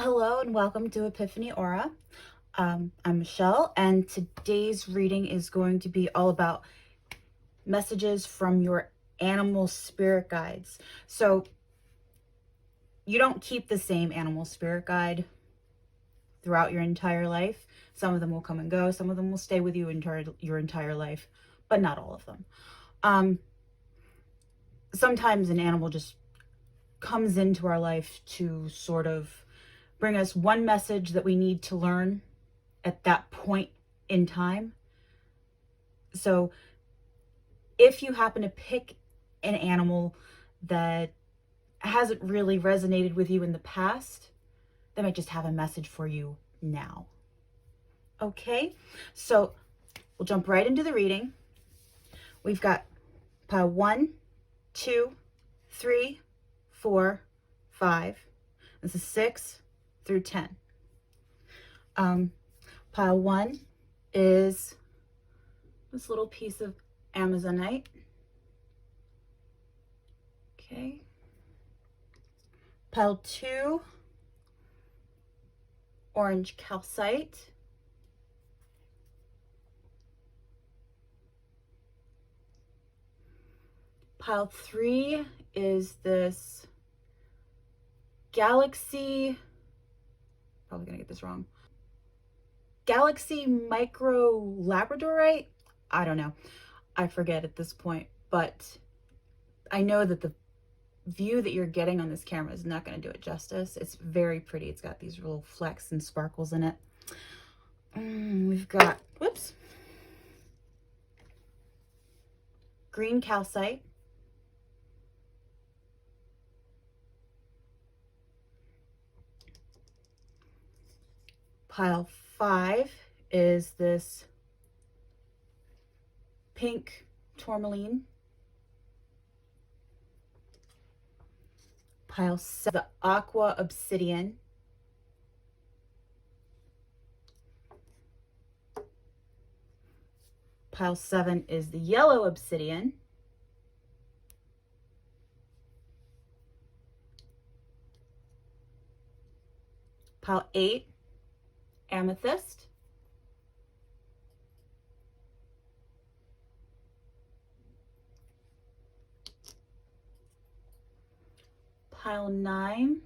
Hello and welcome to Epiphany Aura. I'm Michelle, and today's reading is going to be all about messages from your animal spirit guides. So you don't keep the same animal spirit guide throughout your entire life. Some of them will come and go. Some of them will stay with you your entire life, but not all of them. Sometimes an animal just comes into our life to sort of bring us one message that we need to learn at that point in time. So if you happen to pick an animal that hasn't really resonated with you in the past, they might just have a message for you now. Okay, so we'll jump right into the reading. We've got pile 1, 2, 3, 4, 5. This is 6 through 10. Pile 1 is this little piece of Amazonite. Okay. Pile 2, orange calcite. Pile 3 is this Galaxy, probably gonna get this wrong, Galaxy Micro Labradorite? I don't know. I forget at this point, but I know that the view that you're getting on this camera is not going to do it justice. It's very pretty. It's got these little flecks and sparkles in it. We've got, whoops, green calcite. Pile 5 is this pink tourmaline. Pile 7, the aqua obsidian. Pile 7 is the yellow obsidian. Pile 8, amethyst. Pile 9,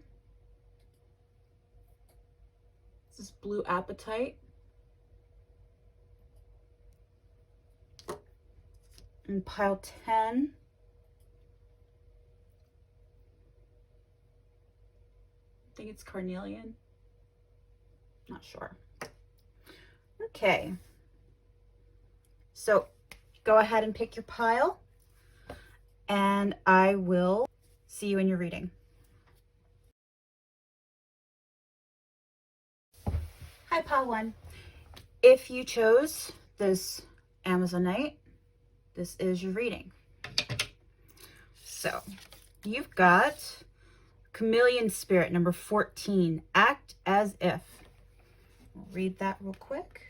this is blue apatite. And pile 10, I think it's carnelian. Not sure. Okay. So go ahead and pick your pile, and I will see you in your reading. Hi, pile 1. If you chose this Amazonite, this is your reading. So you've got Chameleon Spirit, number 14, act as if. We'll read that real quick.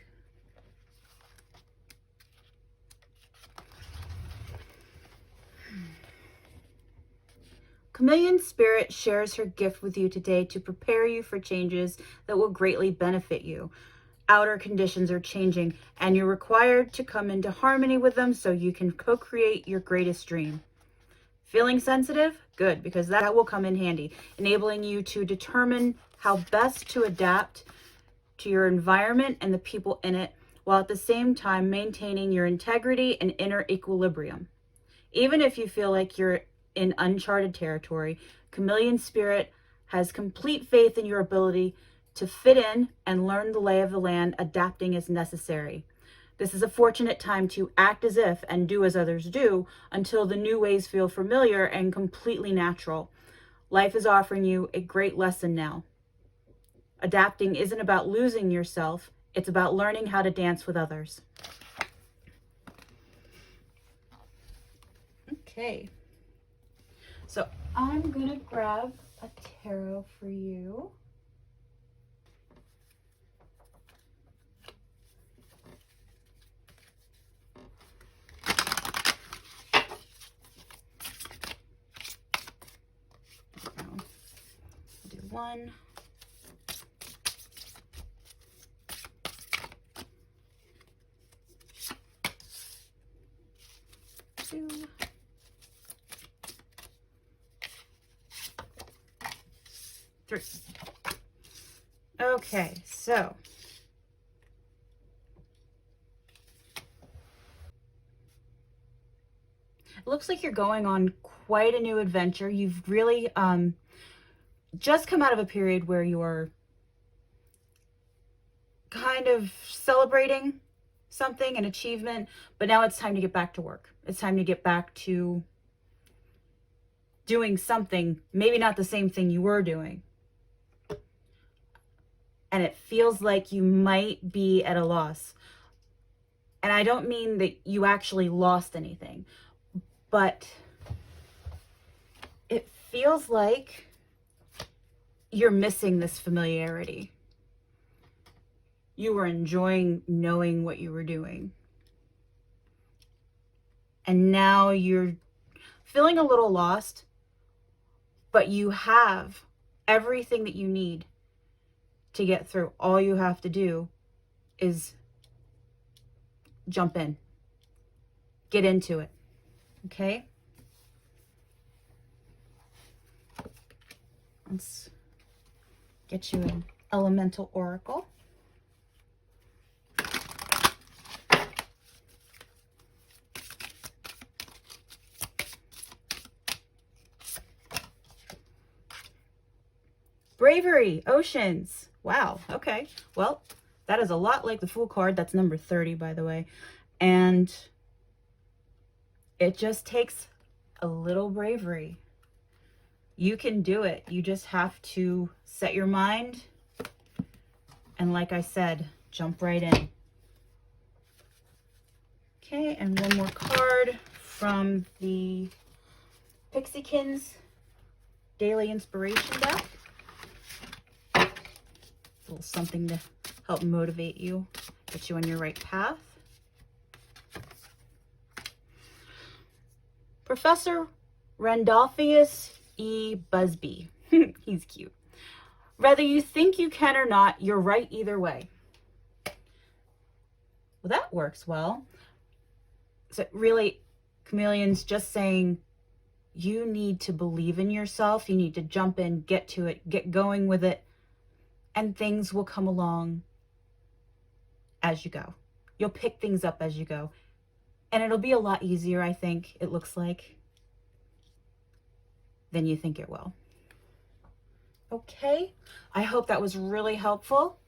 Chameleon Spirit shares her gift with you today to prepare you for changes that will greatly benefit you. Outer conditions are changing, and you're required to come into harmony with them so you can co-create your greatest dream. Feeling sensitive? Good, because that will come in handy, enabling you to determine how best to adapt to your environment and the people in it, while at the same time maintaining your integrity and inner equilibrium. Even if you feel like you're in uncharted territory, Chameleon Spirit has complete faith in your ability to fit in and learn the lay of the land, adapting as necessary. This is a fortunate time to act as if and do as others do until the new ways feel familiar and completely natural. Life is offering you a great lesson now. Adapting isn't about losing yourself, it's about learning how to dance with others. Okay. So I'm going to grab a tarot for you. I'll do 1, 3. Okay, so it looks like you're going on quite a new adventure. You've really just come out of a period where you're kind of celebrating something, an achievement, but now it's time to get back to work. It's time to get back to doing something, maybe not the same thing you were doing. And it feels like you might be at a loss. And I don't mean that you actually lost anything, but it feels like you're missing this familiarity. You were enjoying knowing what you were doing. And now you're feeling a little lost, but you have everything that you need to get through. All you have to do is jump in, get into it. Okay? Let's get you an elemental oracle. Bravery, oceans. Wow, okay. Well, that is a lot like the Fool card. That's number 30, by the way. And it just takes a little bravery. You can do it. You just have to set your mind. And like I said, jump right in. Okay, and one more card from the Pixiekins Daily Inspiration deck. A little something to help motivate you, get you on your right path. Professor Randolphius E. Busby. He's cute. Whether you think you can or not, you're right either way. Well, that works well. So really, Chameleon's just saying you need to believe in yourself. You need to jump in, get to it, get going with it, and things will come along as you go. You'll pick things up as you go. And it'll be a lot easier, I think, it looks like, than you think it will. Okay, I hope that was really helpful.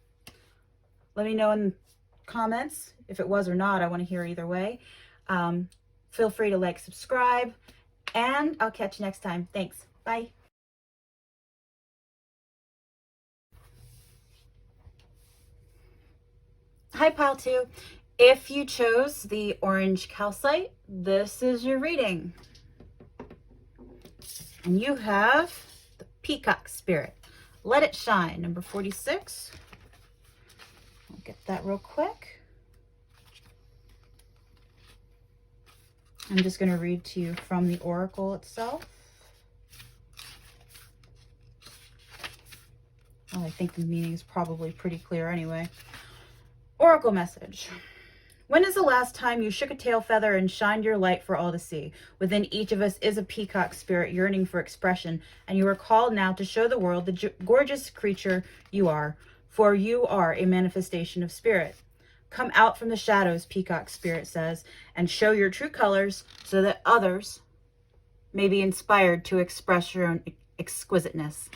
Let me know in comments if it was or not. I want to hear either way. Feel free to like, subscribe, and I'll catch you next time. Thanks. Bye. Hi, Pile 2. If you chose the orange calcite, this is your reading. And you have the Peacock Spirit. Let It Shine, number 46. I'll get that real quick. I'm just going to read to you from the oracle itself. Well, I think the meaning is probably pretty clear anyway. Oracle message. When is the last time you shook a tail feather and shined your light for all to see? Within each of us is a peacock spirit yearning for expression, and you are called now to show the world the gorgeous creature you are, for you are a manifestation of spirit. Come out from the shadows, Peacock Spirit says, and show your true colors so that others may be inspired to express your own exquisiteness.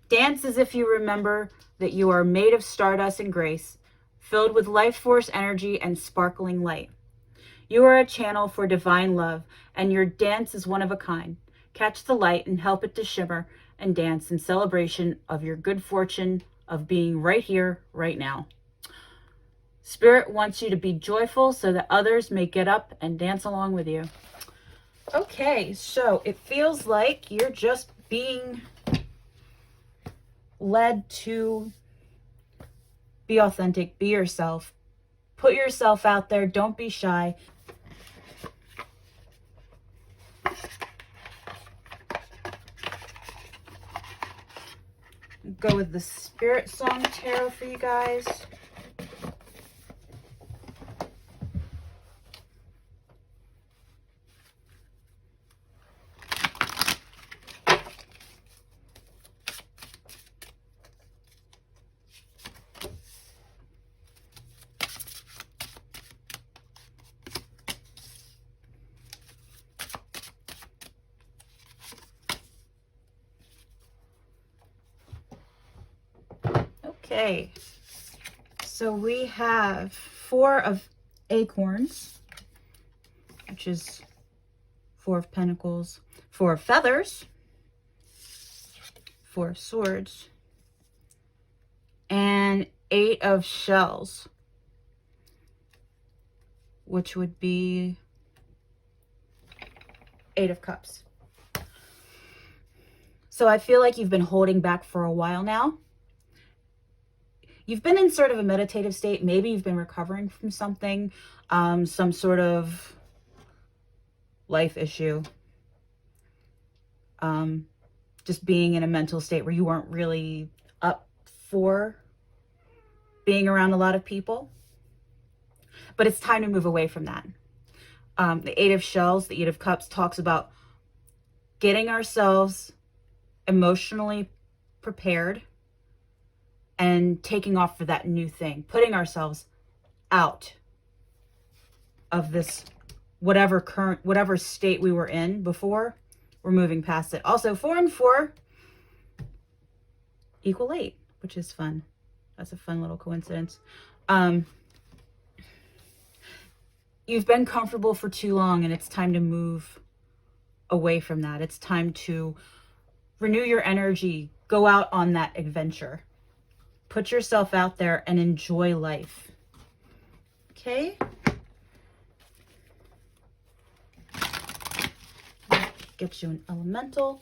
Dance as if you remember that you are made of stardust and grace, filled with life force, energy, and sparkling light. You are a channel for divine love, and your dance is one of a kind. Catch the light and help it to shimmer and dance in celebration of your good fortune of being right here, right now. Spirit wants you to be joyful so that others may get up and dance along with you. Okay, so it feels like you're just being led to be authentic, be yourself, put yourself out there, don't be shy. Go with the Spiritsong Tarot for you guys. Okay, so we have 4 of acorns, which is 4 of pentacles, 4 of feathers, 4 of swords, and 8 of shells, which would be 8 of cups. So I feel like you've been holding back for a while now. You've been in sort of a meditative state. Maybe you've been recovering from something, some sort of life issue. Just being in a mental state where you weren't really up for being around a lot of people. But it's time to move away from that. The 8 of shells, the 8 of cups talks about getting ourselves emotionally prepared and taking off for that new thing, putting ourselves out of this whatever state we were in before. We're moving past it. Also, 4 and 4 equal 8, which is fun. That's a fun little coincidence. You've been comfortable for too long, and it's time to move away from that. It's time to renew your energy, go out on that adventure. Put yourself out there and enjoy life. Okay? Get you an elemental.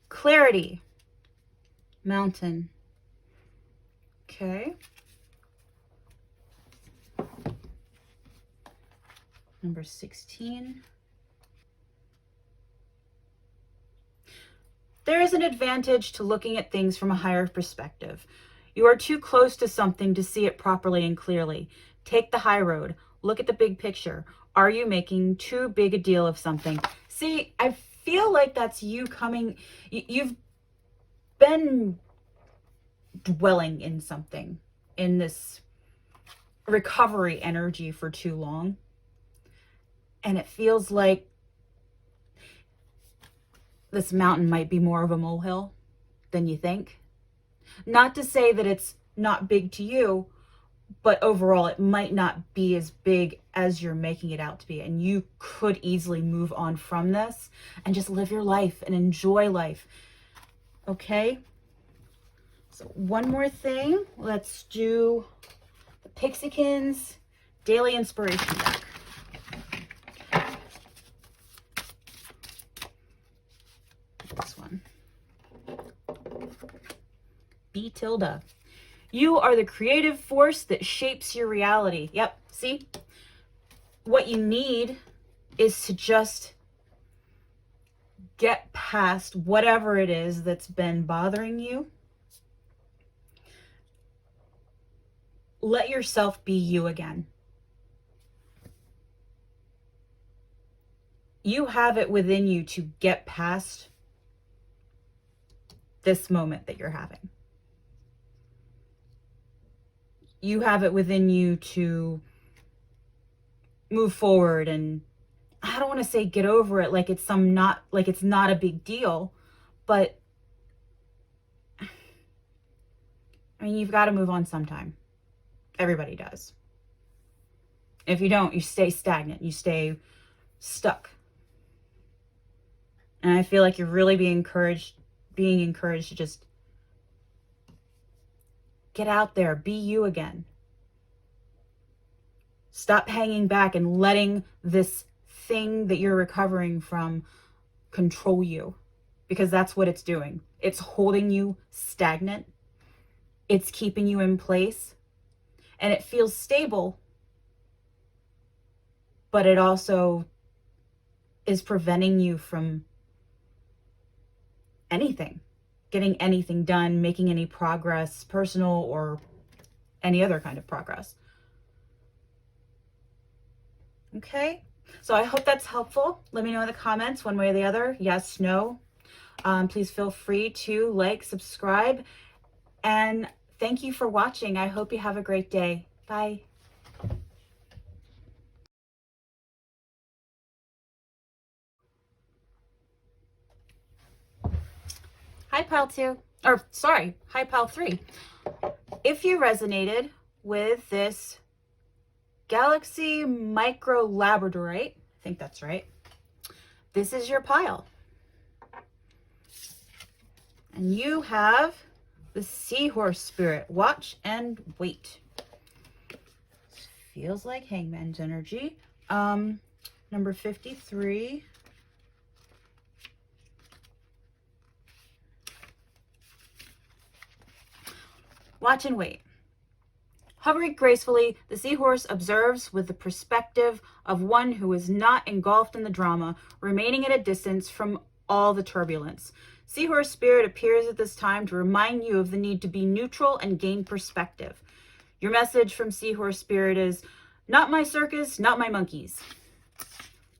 Clarity. Mountain. Okay. Number 16. There is an advantage to looking at things from a higher perspective. You are too close to something to see it properly and clearly. Take the high road. Look at the big picture. Are you making too big a deal of something? See, I feel like that's you coming. You've been dwelling in something, in this recovery energy for too long. And it feels like this mountain might be more of a molehill than you think. Not to say that it's not big to you, but overall it might not be as big as you're making it out to be. And you could easily move on from this and just live your life and enjoy life. Okay? So one more thing. Let's do the Pixiekins Daily Inspiration deck. This one. B tilde. You are the creative force that shapes your reality. Yep, see? What you need is to just get past whatever it is that's been bothering you. Let yourself be you again. You have it within you to get past this moment that you're having. You have it within you to move forward, and I don't want to say get over it like it's not a big deal, but I mean, you've got to move on sometime. Everybody does. If you don't, you stay stagnant, you stay stuck. And I feel like you're really being encouraged to just get out there, be you again. Stop hanging back and letting this thing that you're recovering from control you, because that's what it's doing. It's holding you stagnant. It's keeping you in place, and it feels stable, but it also is preventing you from anything, getting anything done, making any progress, personal or any other kind of progress. Okay, so I hope that's helpful. Let me know in the comments one way or the other, yes, no. Please feel free to like, subscribe, and thank you for watching. I hope you have a great day. Bye. Hi, Pile 2. Or, sorry, hi, Pile 3. If you resonated with this Galaxy Micro Labradorite, I think that's right, this is your pile. And you have the Seahorse Spirit. Watch and wait. Feels like Hangman's energy. Number 53. Watch and wait. Hovering gracefully, the seahorse observes with the perspective of one who is not engulfed in the drama, remaining at a distance from all the turbulence. Seahorse Spirit appears at this time to remind you of the need to be neutral and gain perspective. Your message from Seahorse Spirit is, not my circus, not my monkeys.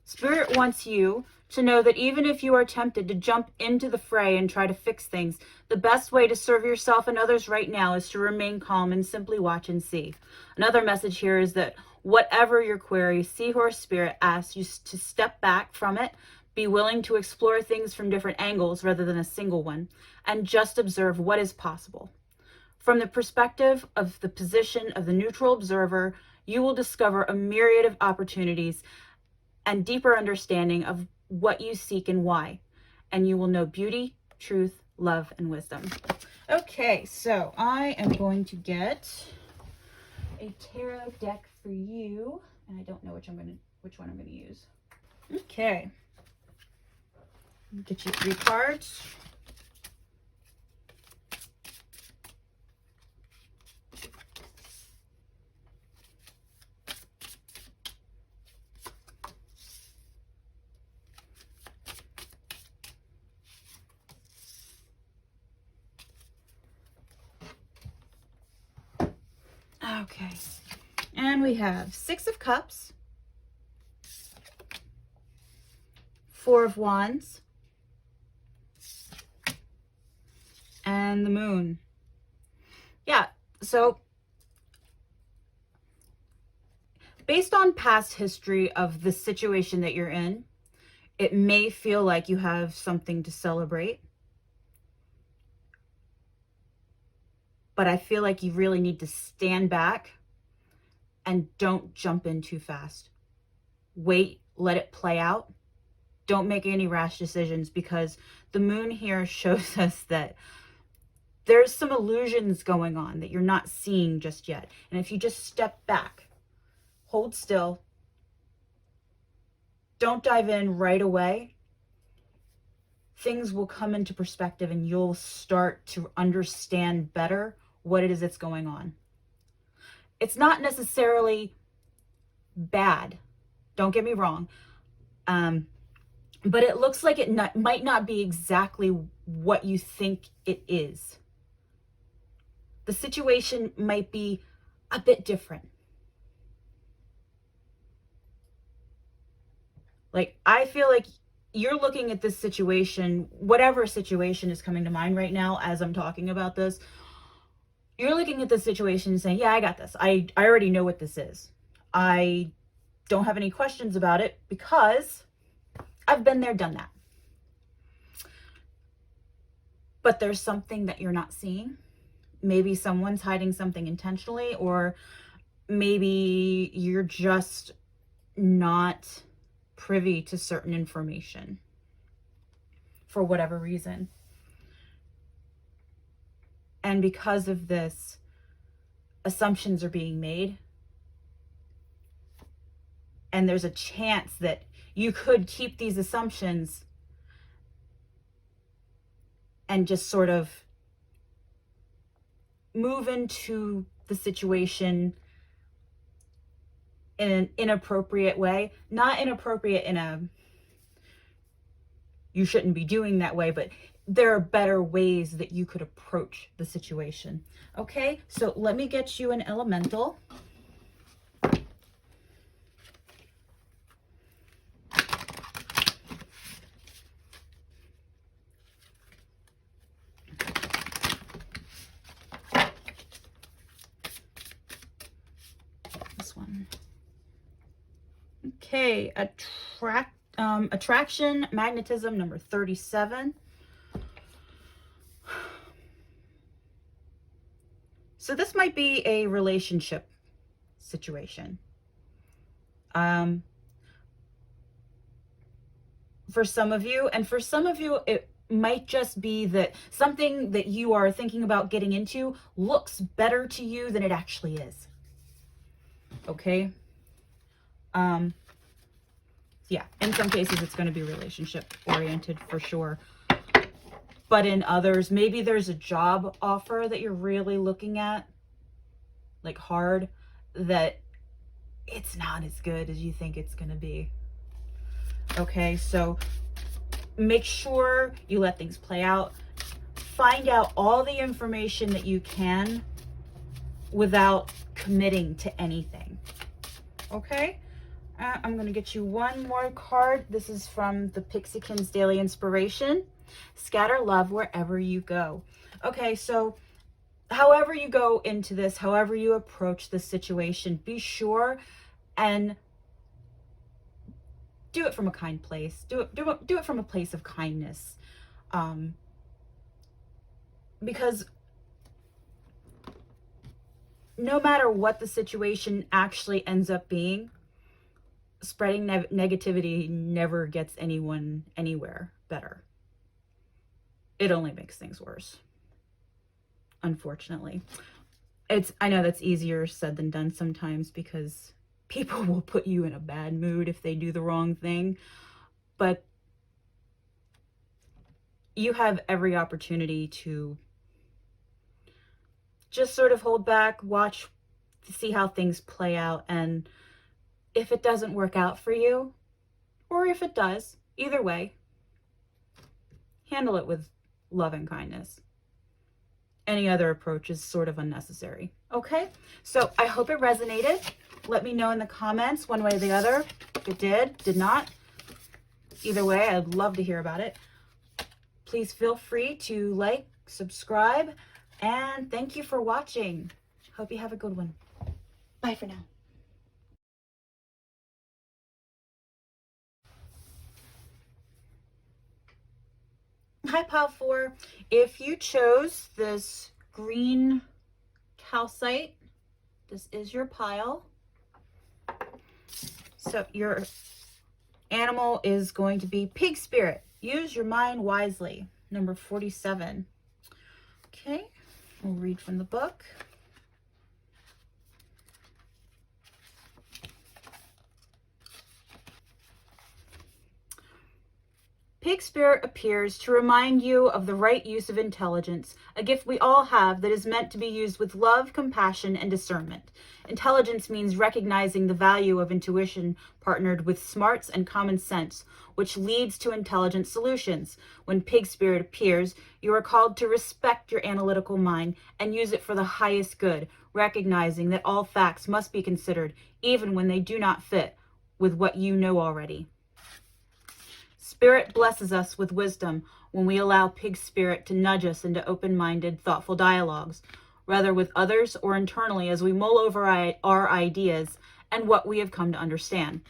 Spirit wants you to know that even if you are tempted to jump into the fray and try to fix things, the best way to serve yourself and others right now is to remain calm and simply watch and see. Another message here is that whatever your query, Seahorse Spirit asks you to step back from it, be willing to explore things from different angles rather than a single one, and just observe what is possible. From the perspective of the position of the neutral observer, you will discover a myriad of opportunities and deeper understanding of what you seek and why. And you will know beauty, truth, love, and wisdom. Okay, so I am going to get a tarot deck for you. And I don't know which one I'm gonna use. Okay. Get you 3 cards. Okay, and we have 6 of Cups, 4 of Wands, and the Moon. Yeah, so based on past history of the situation that you're in, it may feel like you have something to celebrate. But I feel like you really need to stand back and don't jump in too fast. Wait, let it play out. Don't make any rash decisions, because the Moon here shows us that there's some illusions going on that you're not seeing just yet. And if you just step back, hold still, don't dive in right away, things will come into perspective and you'll start to understand better what it is that's going on. It's not necessarily bad, don't get me wrong, but it looks like it might not be exactly what you think it is. The situation might be a bit different. Like, I feel like you're looking at this situation, whatever situation is coming to mind right now as I'm talking about this, you're looking at this situation and saying, yeah, I got this. I already know what this is. I don't have any questions about it because I've been there, done that. But there's something that you're not seeing. Maybe someone's hiding something intentionally, or maybe you're just not privy to certain information for whatever reason. And because of this, assumptions are being made. And there's a chance that you could keep these assumptions and just sort of move into the situation in an inappropriate way. Not inappropriate in a you shouldn't be doing that way, but there are better ways that you could approach the situation. Okay, so let me get you an elemental. This one. Okay, attraction, magnetism, number 37. So this might be a relationship situation. For some of you, and for some of you, it might just be that something that you are thinking about getting into looks better to you than it actually is. Okay? Yeah, in some cases it's going to be relationship oriented for sure. But in others, maybe there's a job offer that you're really looking at, like hard, that it's not as good as you think it's going to be. Okay, so make sure you let things play out. Find out all the information that you can without committing to anything. Okay? I'm going to get you one more card. This is from the Pixiekins Daily Inspiration. Scatter love wherever you go. Okay, so however you go into this, however you approach this situation, be sure and do it from a kind place. Do it from a place of kindness. Because no matter what the situation actually ends up being, spreading negativity never gets anyone anywhere better. It only makes things worse, unfortunately. I know that's easier said than done sometimes, because people will put you in a bad mood if they do the wrong thing. But you have every opportunity to just sort of hold back, watch, see how things play out. And if it doesn't work out for you, or if it does, either way, handle it with love and kindness. Any other approach is sort of unnecessary. Okay, so I hope it resonated. Let me know in the comments one way or the other if it did not. Either way, I'd love to hear about it. Please feel free to like, subscribe, and thank you for watching. Hope you have a good one. Bye for now. Hi, Pile 4. If you chose this green calcite, this is your pile. So your animal is going to be pig spirit. Use your mind wisely. Number 47. Okay, we'll read from the book. Pig spirit appears to remind you of the right use of intelligence, a gift we all have that is meant to be used with love, compassion, and discernment. Intelligence means recognizing the value of intuition partnered with smarts and common sense, which leads to intelligent solutions. When pig spirit appears, you are called to respect your analytical mind and use it for the highest good, recognizing that all facts must be considered, even when they do not fit with what you know already. Spirit blesses us with wisdom when we allow pig spirit to nudge us into open-minded, thoughtful dialogues, whether with others or internally, as we mull over our ideas and what we have come to understand.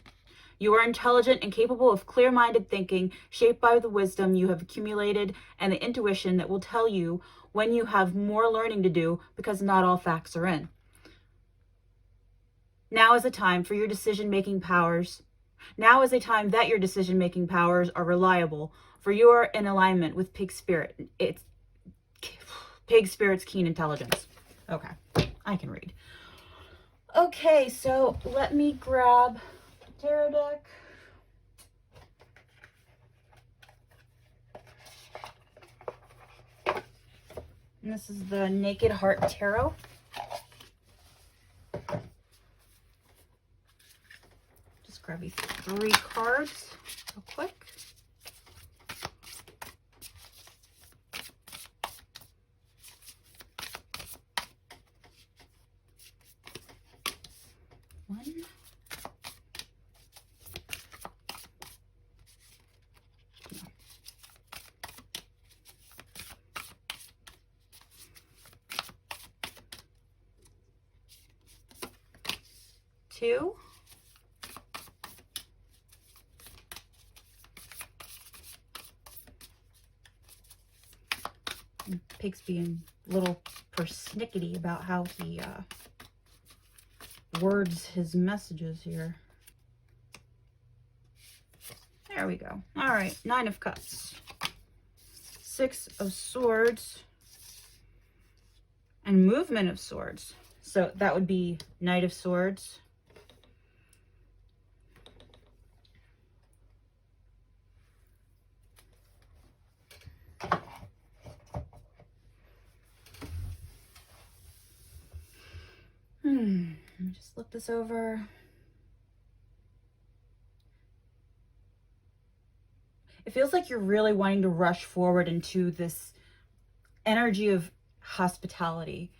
You are intelligent and capable of clear-minded thinking, shaped by the wisdom you have accumulated and the intuition that will tell you when you have more learning to do, because not all facts are in. Now is a time for your decision-making powers. Now is a time that your decision-making powers are reliable, for you are in alignment with pig spirit. It's pig spirit's keen intelligence. Okay, I can read. Okay, so let me grab the tarot deck. And this is the Naked Heart Tarot. Just grab these 3 cards real quick. One. 2. Pigs being little persnickety about how he words his messages here. There we go. All right, 9 of Cups, 6 of Swords, and Movement of Swords. So that would be Knight of Swords. Let me just look this over. It feels like you're really wanting to rush forward into this energy of hospitality,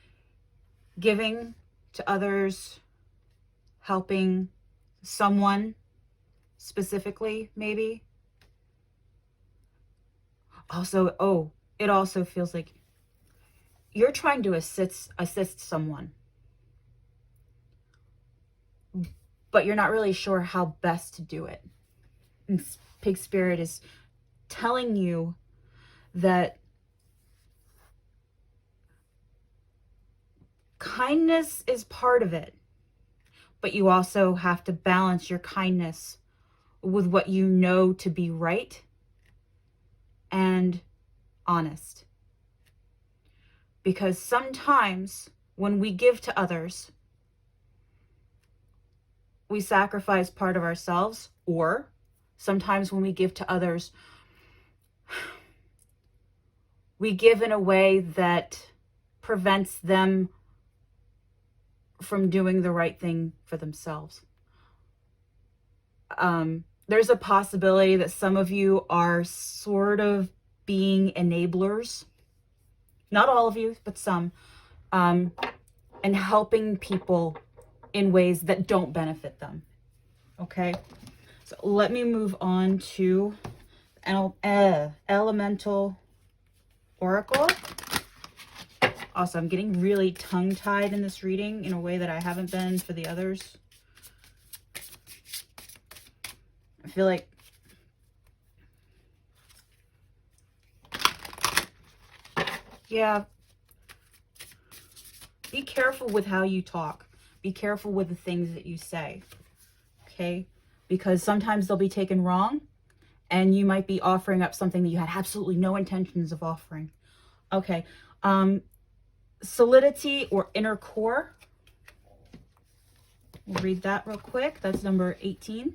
giving to others, helping someone specifically, maybe. Also, oh, it also feels like you're trying to assist someone, but you're not really sure how best to do it. And Pig Spirit is telling you that kindness is part of it, but you also have to balance your kindness with what you know to be right and honest. Because sometimes when we give to others, we sacrifice part of ourselves, or sometimes when we give to others, we give in a way that prevents them from doing the right thing for themselves. There's a possibility that some of you are sort of being enablers. Not all of you, but some. And helping people in ways that don't benefit them. Okay? So let me move on to Elemental Oracle. Also, I'm getting really tongue-tied in this reading in a way that I haven't been for the others. I feel like be careful with how you talk. Be careful with the things that you say. Okay? Because sometimes they'll be taken wrong, and you might be offering up something that you had absolutely no intentions of offering. Okay. Solidity or inner core. We'll read that real quick. That's number 18.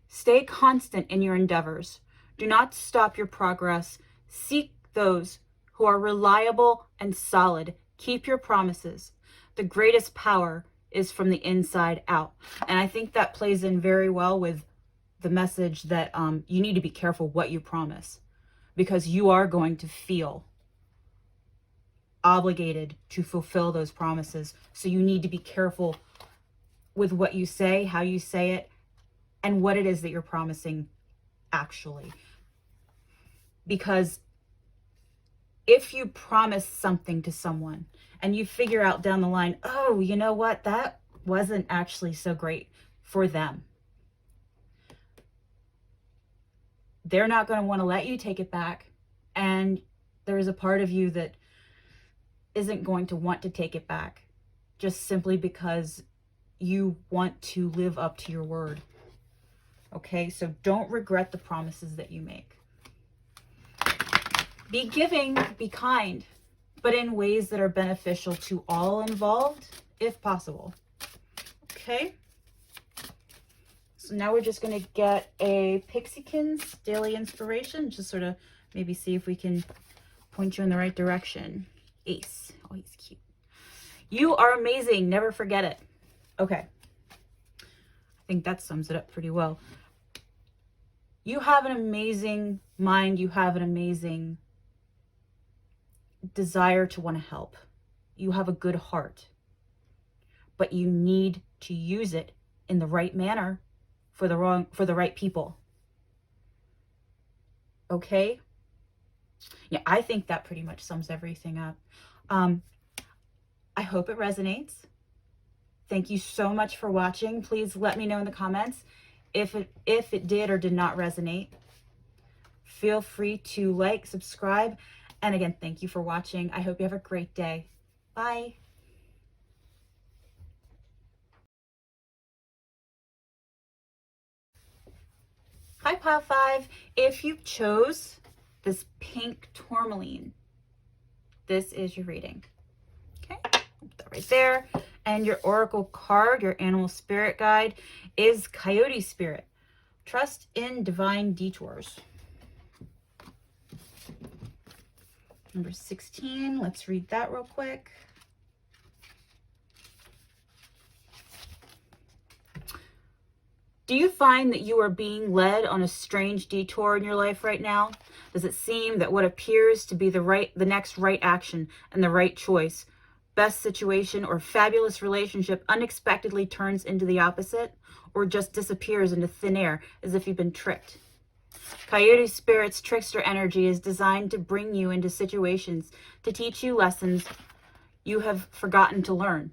Stay constant in your endeavors. Do not stop your progress. Seek those who are reliable and solid. Keep your promises. The greatest power is from the inside out. And I think that plays in very well with the message that you need to be careful what you promise, because you are going to feel obligated to fulfill those promises. So you need to be careful with what you say, how you say it, and what it is that you're promising actually. Because if you promise something to someone and you figure out down the line, oh, you know what, that wasn't actually so great for them, they're not going to want to let you take it back. And there is a part of you that isn't going to want to take it back just simply because you want to live up to your word. Okay, so don't regret the promises that you make. Be giving, be kind, but in ways that are beneficial to all involved, if possible. Okay. So now we're just going to get a Pixiekins daily inspiration. Just sort of maybe see if we can point you in the right direction. Ace. Oh, he's cute. You are amazing. Never forget it. Okay. I think that sums it up pretty well. You have an amazing mind. You have an amazing desire to want to help. You have a good heart, but you need to use it in the right manner for the right people. Okay? Yeah, I think that pretty much sums everything up. I hope it resonates. Thank you so much for watching. Please let me know in the comments if it did or did not resonate. Feel free to like, subscribe, and again, thank you for watching. I hope you have a great day. Bye. Hi, Pile 5. If you chose this pink tourmaline, this is your reading. Okay, put that right there. And your oracle card, your animal spirit guide, is Coyote Spirit. Trust in divine detours. Number 16, let's read that real quick. Do you find that you are being led on a strange detour in your life right now? Does it seem that what appears to be the next right action and the right choice, best situation, or fabulous relationship unexpectedly turns into the opposite, or just disappears into thin air as if you've been tricked? Coyote Spirit's trickster energy is designed to bring you into situations to teach you lessons you have forgotten to learn.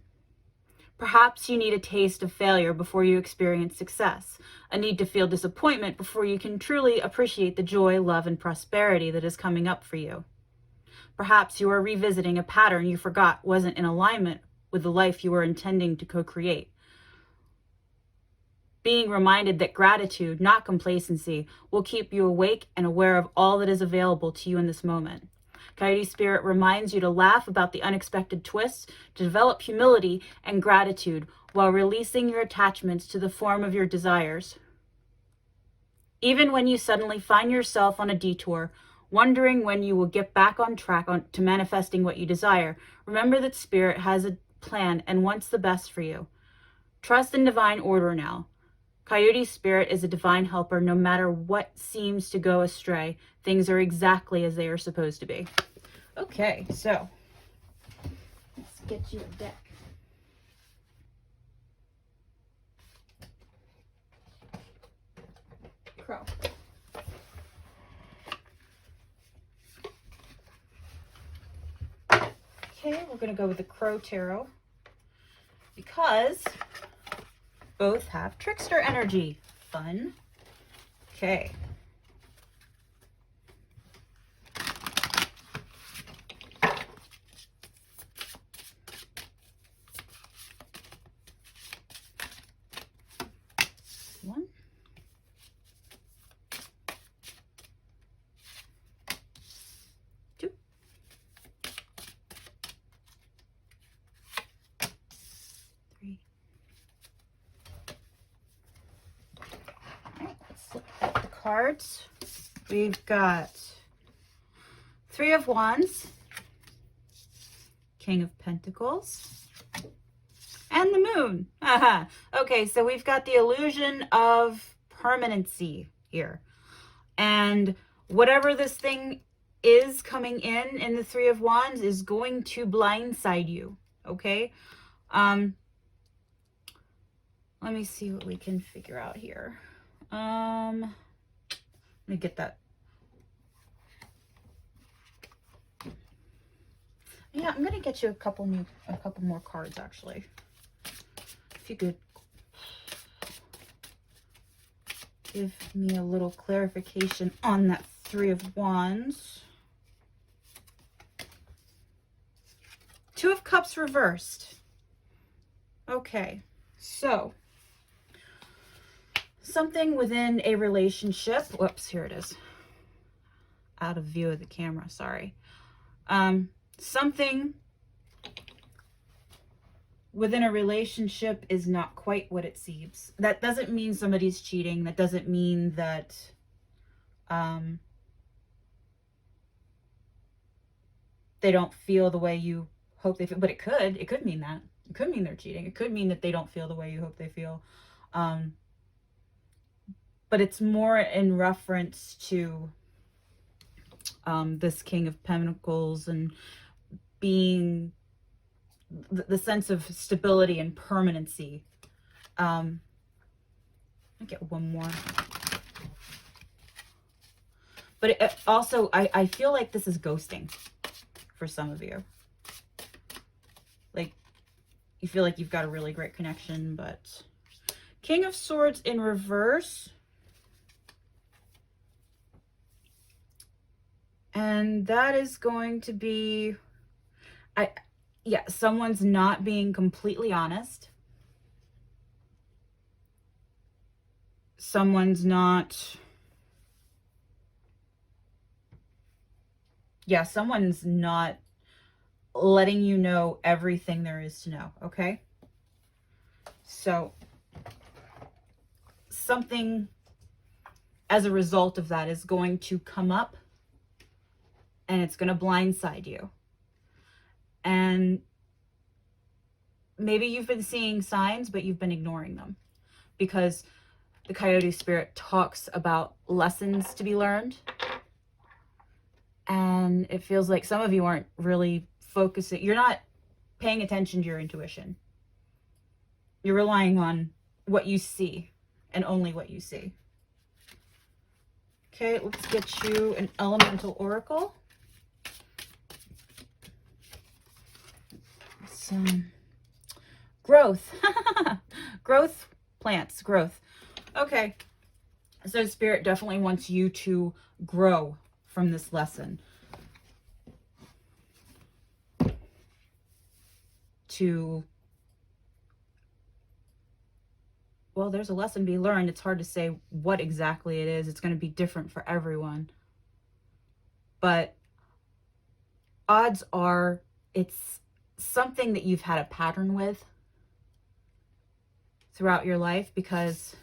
Perhaps you need a taste of failure before you experience success, a need to feel disappointment before you can truly appreciate the joy, love, and prosperity that is coming up for you. Perhaps you are revisiting a pattern you forgot wasn't in alignment with the life you were intending to co-create. Being reminded that gratitude, not complacency, will keep you awake and aware of all that is available to you in this moment. Coyote Spirit reminds you to laugh about the unexpected twists, to develop humility and gratitude while releasing your attachments to the form of your desires. Even when you suddenly find yourself on a detour, wondering when you will get back on track to manifesting what you desire, remember that Spirit has a plan and wants the best for you. Trust in divine order now. Coyote Spirit is a divine helper. No matter what seems to go astray, things are exactly as they are supposed to be. Okay, so let's get you a deck. Crow. Okay, we're going to go with the Crow Tarot because both have trickster energy. Fun. Okay. One. Two. Three. All right, let's look at the cards. We've got Three of Wands, King of Pentacles, and the Moon. Okay, so we've got the illusion of permanency here. And whatever this thing is coming in the Three of Wands is going to blindside you, okay? Let me see what we can figure out here. Let me get that. Yeah, I'm gonna get you a couple more cards actually. If you could give me a little clarification on that Three of Wands. Two of Cups reversed. Okay, so something within a relationship. Whoops, here it is. Out of view of the camera, sorry. Something within a relationship is not quite what it seems. That doesn't mean somebody's cheating. That doesn't mean that they don't feel the way you hope they feel. But it could mean that. It could mean they're cheating. It could mean that they don't feel the way you hope they feel. But it's more in reference to this King of Pentacles and being the sense of stability and permanency. I'll get one more. But it also, I feel like this is ghosting for some of you. Like, you feel like you've got a really great connection, but King of Swords in reverse. And that is going to be, yeah, someone's not being completely honest. Someone's not, yeah, someone's not letting you know everything there is to know, okay? So something as a result of that is going to come up, and it's going to blindside you. And maybe you've been seeing signs, but you've been ignoring them, because the Coyote Spirit talks about lessons to be learned. And it feels like some of you aren't really focusing. You're not paying attention to your intuition. You're relying on what you see and only what you see. Okay, let's get you an elemental oracle. Some growth. Growth, plants, growth. Okay, so Spirit definitely wants you to grow from this lesson. Well, there's a lesson to be learned. It's hard to say what exactly it is. It's going to be different for everyone. But odds are it's something that you've had a pattern with throughout your life, because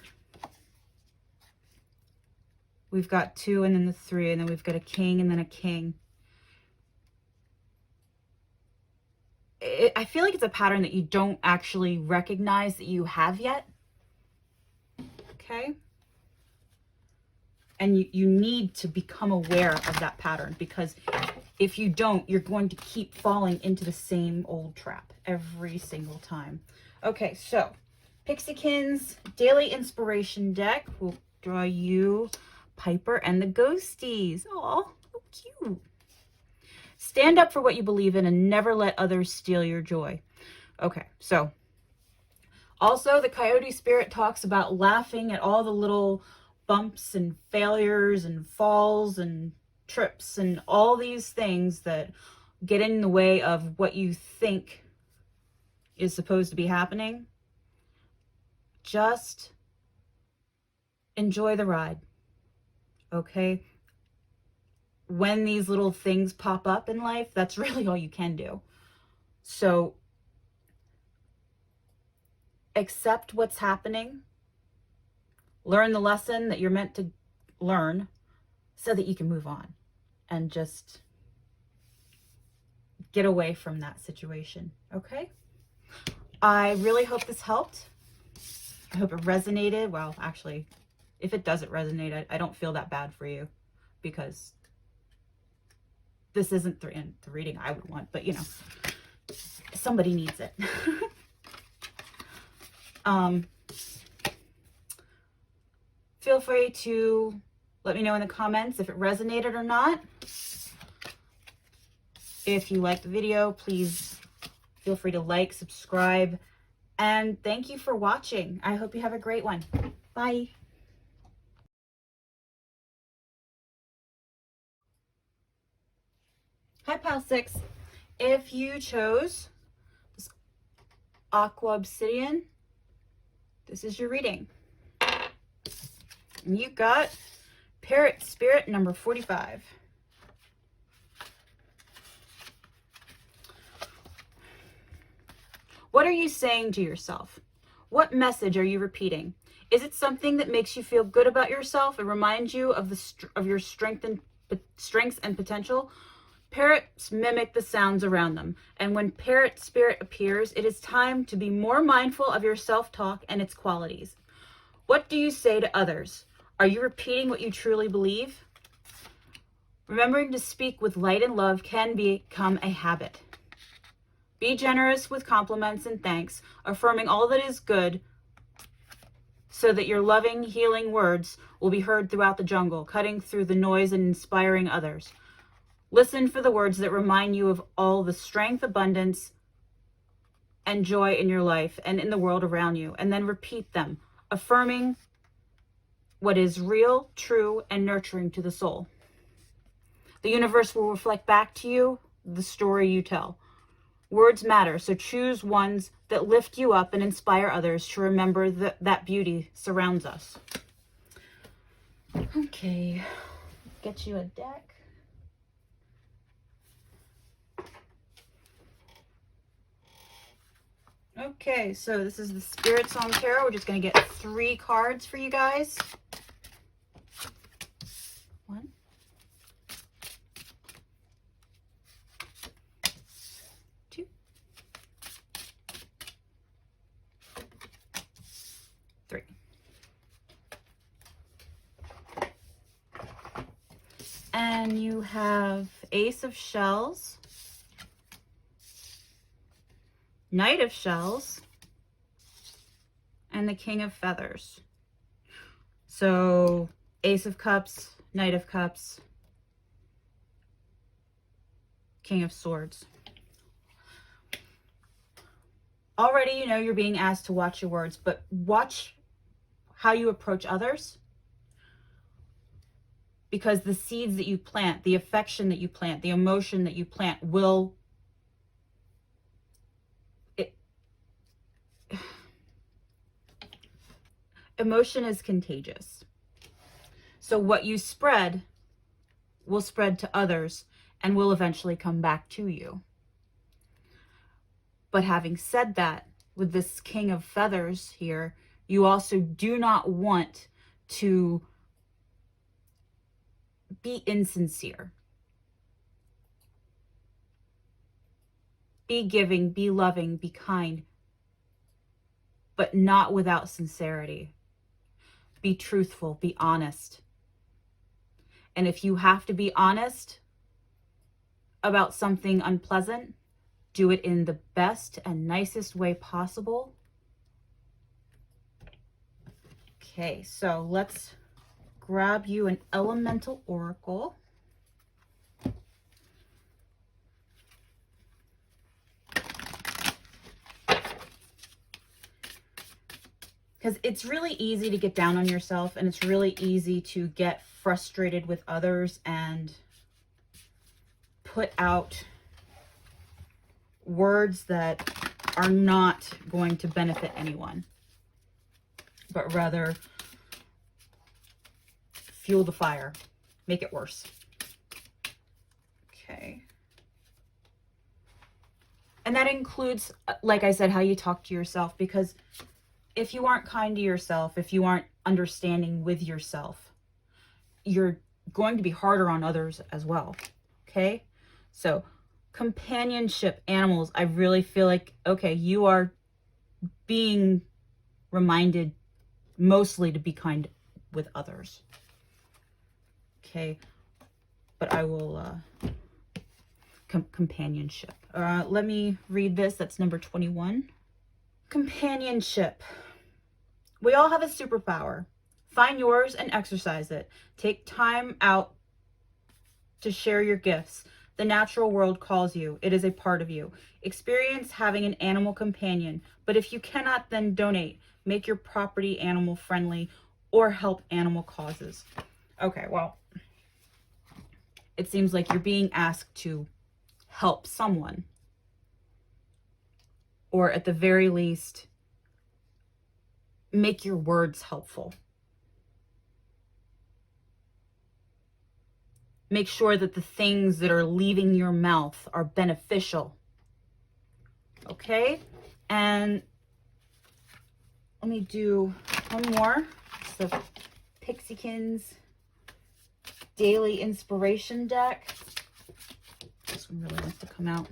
we've got 2 and then the 3, and then we've got a king and then a king. I feel like it's a pattern that you don't actually recognize that you have yet. Okay? And you need to become aware of that pattern, because if you don't, you're going to keep falling into the same old trap every single time. Okay, so Pixiekins Daily Inspiration deck will draw you Piper and the Ghosties. Oh, so cute. Stand up for what you believe in and never let others steal your joy. Okay, so also the Coyote Spirit talks about laughing at all the little bumps and failures and falls and trips and all these things that get in the way of what you think is supposed to be happening. Just enjoy the ride, okay? When these little things pop up in life, that's really all you can do. So accept what's happening. Learn the lesson that you're meant to learn so that you can move on and just get away from that situation, okay? I really hope this helped. I hope it resonated. Well, actually, if it doesn't resonate, I don't feel that bad for you, because this isn't the reading I would want, but you know, somebody needs it. Feel free to let me know in the comments if it resonated or not. If you liked the video, please feel free to like, subscribe, and thank you for watching. I hope you have a great one. Bye. Hi, Pal 6. If you chose this Aqua Obsidian, this is your reading. And you got Parrot Spirit number 45. What are you saying to yourself? What message are you repeating? Is it something that makes you feel good about yourself and reminds you of your strengths and potential? Parrots mimic the sounds around them, and when Parrot Spirit appears, it is time to be more mindful of your self-talk and its qualities. What do you say to others? Are you repeating what you truly believe? Remembering to speak with light and love can become a habit. Be generous with compliments and thanks, affirming all that is good, so that your loving, healing words will be heard throughout the jungle, cutting through the noise and inspiring others. Listen for the words that remind you of all the strength, abundance, and joy in your life and in the world around you, and then repeat them, affirming what is real, true, and nurturing to the soul. The universe will reflect back to you the story you tell. Words matter, so choose ones that lift you up and inspire others to remember that beauty surrounds us. Okay, get you a deck. Okay, so this is the Spiritsong Tarot. We're just going to get 3 cards for you guys. 1, 2, 3. And you have Ace of Shells, Knight of Shells, and the King of Feathers. So Ace of Cups, Knight of Cups, King of Swords. Already, you know, you're being asked to watch your words, but watch how you approach others. Because the seeds that you plant, the affection that you plant, the emotion that you plant will... Emotion is contagious. So what you spread will spread to others and will eventually come back to you. But having said that, with this King of Feathers here, you also do not want to be insincere. Be giving, be loving, be kind, but not without sincerity. Be truthful, be honest. And if you have to be honest about something unpleasant, do it in the best and nicest way possible. Okay, so let's grab you an elemental oracle. Because it's really easy to get down on yourself, and it's really easy to get frustrated with others and put out words that are not going to benefit anyone, but rather fuel the fire, make it worse. Okay. And that includes, like I said, how you talk to yourself, because if you aren't kind to yourself, if you aren't understanding with yourself, you're going to be harder on others as well. Okay? So, companionship, animals, I really feel like, okay, you are being reminded mostly to be kind with others. Okay? But I will, companionship. Let me read this. That's number 21. Companionship. We all have a superpower. Find yours and exercise it. Take time out to share your gifts. The natural world calls you. It is a part of you. Experience having an animal companion. But if you cannot, then donate. Make your property animal friendly or help animal causes. Okay, well, it seems like you're being asked to help someone. Or at the very least, make your words helpful. Make sure that the things that are leaving your mouth are beneficial. Okay? And let me do one more. It's the Pixiekins Daily Inspiration deck. This one really wants to come out.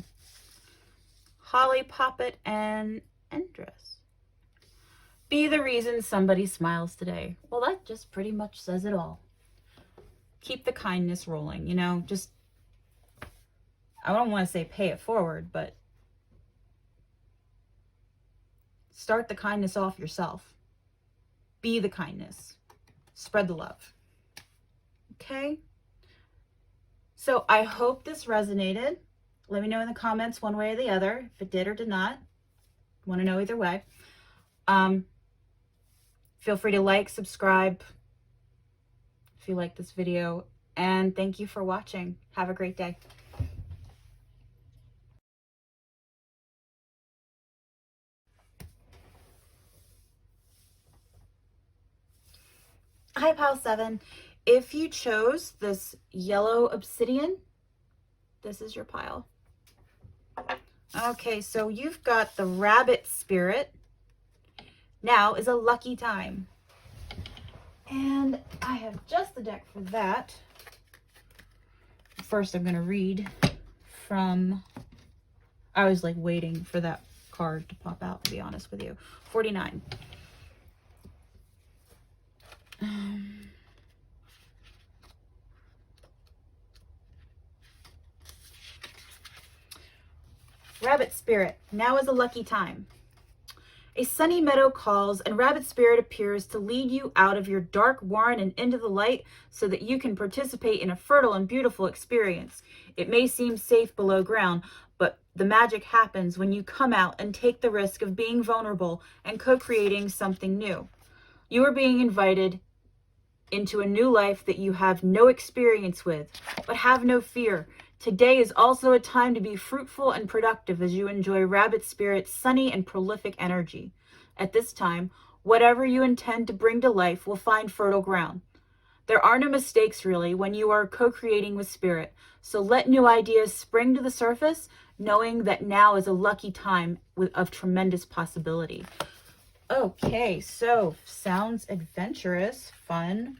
Holly, Poppet, and Endress. Be the reason somebody smiles today. Well, that just pretty much says it all. Keep the kindness rolling, you know, just, I don't want to say pay it forward, but start the kindness off yourself. Be the kindness. Spread the love. Okay? So I hope this resonated. Let me know in the comments one way or the other if it did or did not. Want to know either way. Feel free to like, subscribe if you like this video. And thank you for watching. Have a great day. Hi, Pile 7. If you chose this yellow obsidian, this is your pile. Okay, so you've got the rabbit spirit. Now is a lucky time. And I have just the deck for that. First, I'm going to read from, I was like waiting for that card to pop out, to be honest with you. 49. Rabbit spirit, now is a lucky time. A sunny meadow calls, and Rabbit Spirit appears to lead you out of your dark warren and into the light so that you can participate in a fertile and beautiful experience. It may seem safe below ground, but the magic happens when you come out and take the risk of being vulnerable and co-creating something new. You are being invited into a new life that you have no experience with, but have no fear. Today is also a time to be fruitful and productive as you enjoy Rabbit Spirit's sunny and prolific energy. At this time, whatever you intend to bring to life will find fertile ground. There are no mistakes, really, when you are co-creating with Spirit, so let new ideas spring to the surface, knowing that now is a lucky time of tremendous possibility. Okay, so sounds adventurous, fun.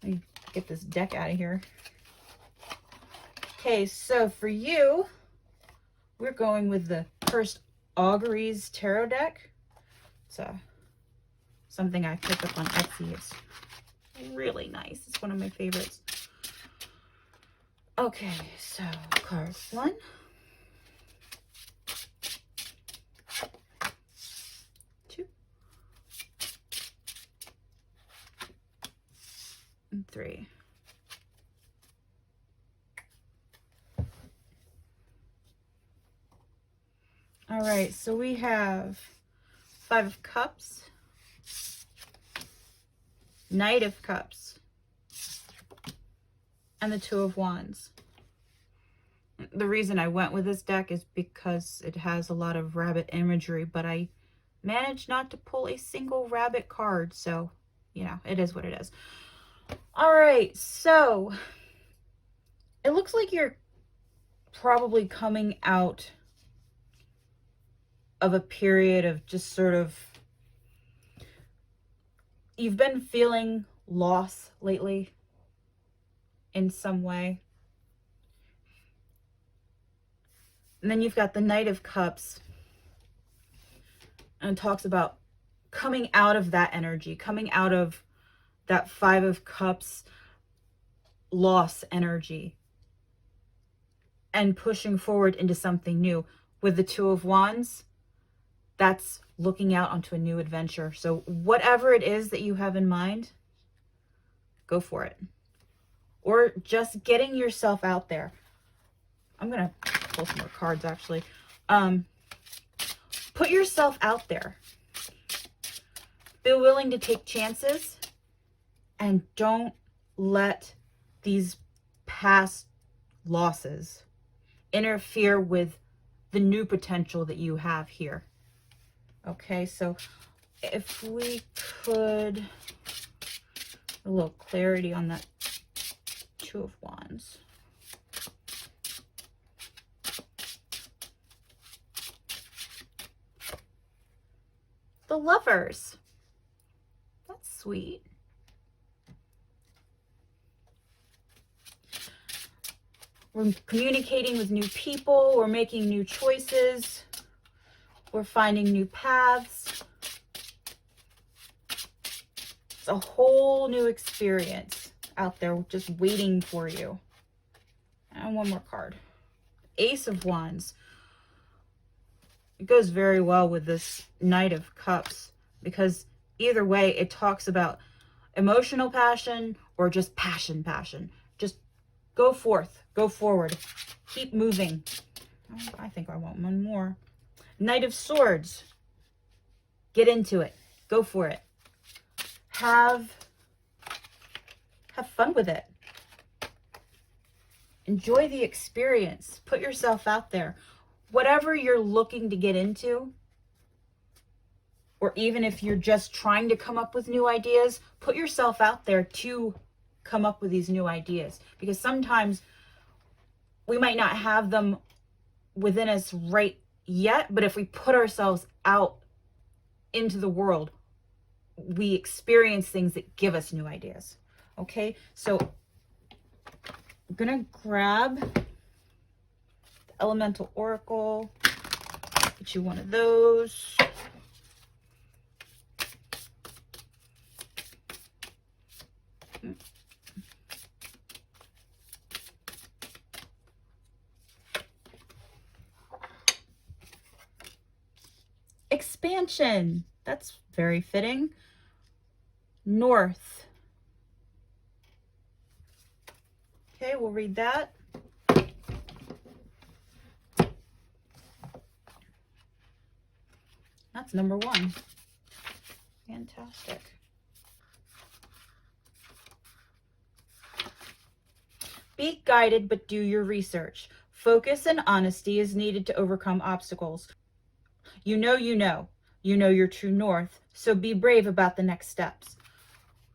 Let me get this deck out of here. Okay, so for you, we're going with the first Auguries tarot deck. It's something I picked up on Etsy. It's really nice. It's one of my favorites. Okay, so card 1. 2. And 3. All right, so we have 5 of Cups, Knight of Cups, and the 2 of Wands. The reason I went with this deck is because it has a lot of rabbit imagery, but I managed not to pull a single rabbit card, so, you know, it is what it is. All right, so it looks like you're probably coming out of a period of just sort of, you've been feeling loss lately in some way. And then you've got the Knight of Cups, and it talks about coming out of that energy, coming out of that 5 of Cups loss energy and pushing forward into something new. With the 2 of Wands, that's looking out onto a new adventure. So whatever it is that you have in mind, go for it. Or just getting yourself out there. I'm going to pull some more cards, actually. Put yourself out there. Be willing to take chances, and don't let these past losses interfere with the new potential that you have here. Okay, so if we could, a little clarity on that 2 of Wands. The Lovers. That's sweet. We're communicating with new people. We're making new choices. We're finding new paths. It's a whole new experience out there just waiting for you. And one more card. Ace of Wands. It goes very well with this Knight of Cups, because either way it talks about emotional passion or just passion. Just go forth, go forward, keep moving. Oh, I think I want one more. Knight of Swords. Get into it. Go for it. Have fun with it. Enjoy the experience. Put yourself out there. Whatever you're looking to get into, or even if you're just trying to come up with new ideas, put yourself out there to come up with these new ideas. Because sometimes we might not have them within us right yet, but if we put ourselves out into the world, we experience things that give us new ideas. Okay, so I'm gonna grab the Elemental Oracle, get you one of those. Expansion, that's very fitting. North. Okay, we'll read that. That's number 1. Fantastic. Be guided, but do your research. Focus and honesty is needed to overcome obstacles. You know your true north, so be brave about the next steps.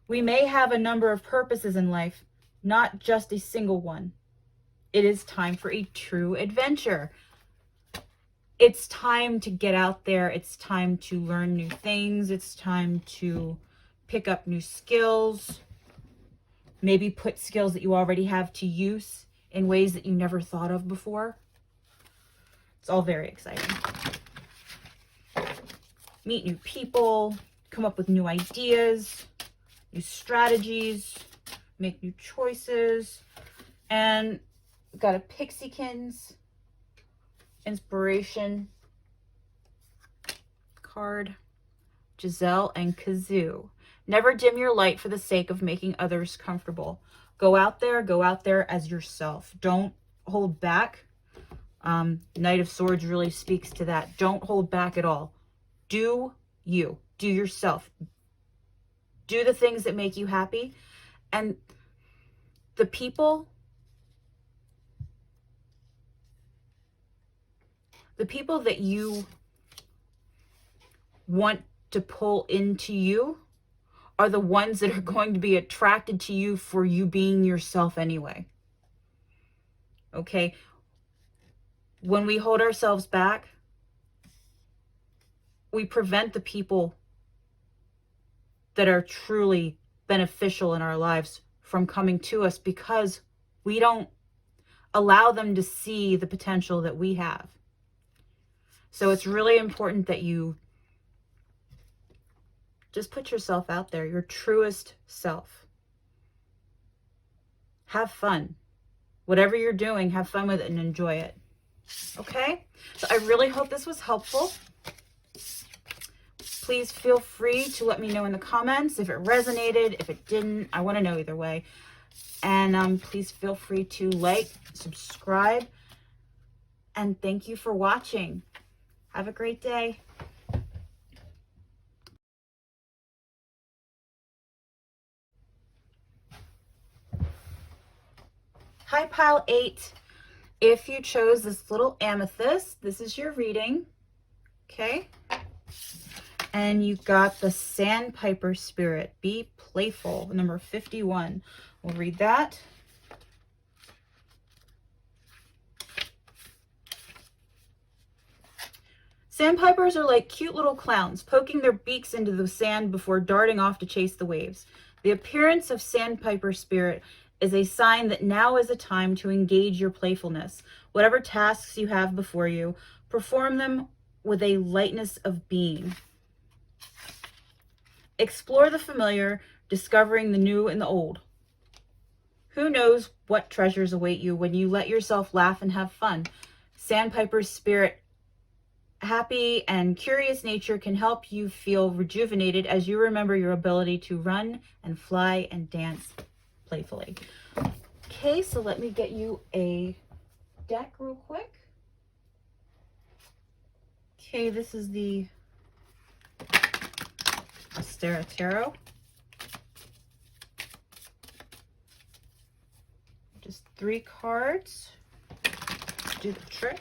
We may have a number of purposes in life, not just a single one. It is time for a true adventure. It's time to get out there. It's time to learn new things. It's time to pick up new skills. Maybe put skills that you already have to use in ways that you never thought of before. It's all very exciting. Meet new people, come up with new ideas, new strategies, make new choices. And we've got a Pixiekins inspiration card. Giselle and Kazoo. Never dim your light for the sake of making others comfortable. Go out there as yourself. Don't hold back. Knight of Swords really speaks to that. Don't hold back at all. Do you. Do yourself. Do the things that make you happy. And the people that you want to pull into you are the ones that are going to be attracted to you for you being yourself anyway. Okay? When we hold ourselves back, we prevent the people that are truly beneficial in our lives from coming to us because we don't allow them to see the potential that we have. So it's really important that you just put yourself out there, your truest self. Have fun. Whatever you're doing, have fun with it and enjoy it. Okay? So I really hope this was helpful. Please feel free to let me know in the comments if it resonated, if it didn't. I want to know either way. And please feel free to like, subscribe, and thank you for watching. Have a great day. Hi, Pile 8. If you chose this little amethyst, this is your reading. Okay? And you got the Sandpiper Spirit. Be playful, number 51. We'll read that. Sandpipers are like cute little clowns, poking their beaks into the sand before darting off to chase the waves. The appearance of Sandpiper Spirit is a sign that now is a time to engage your playfulness. Whatever tasks you have before you, perform them with a lightness of being. Explore the familiar, discovering the new and the old. Who knows what treasures await you when you let yourself laugh and have fun. Sandpiper's Spirit happy and curious nature can help you feel rejuvenated as you remember your ability to run and fly and dance playfully. Okay, so let me get you a deck real quick. Okay, this is the Ostara Tarot. Just 3 cards. Do the trick.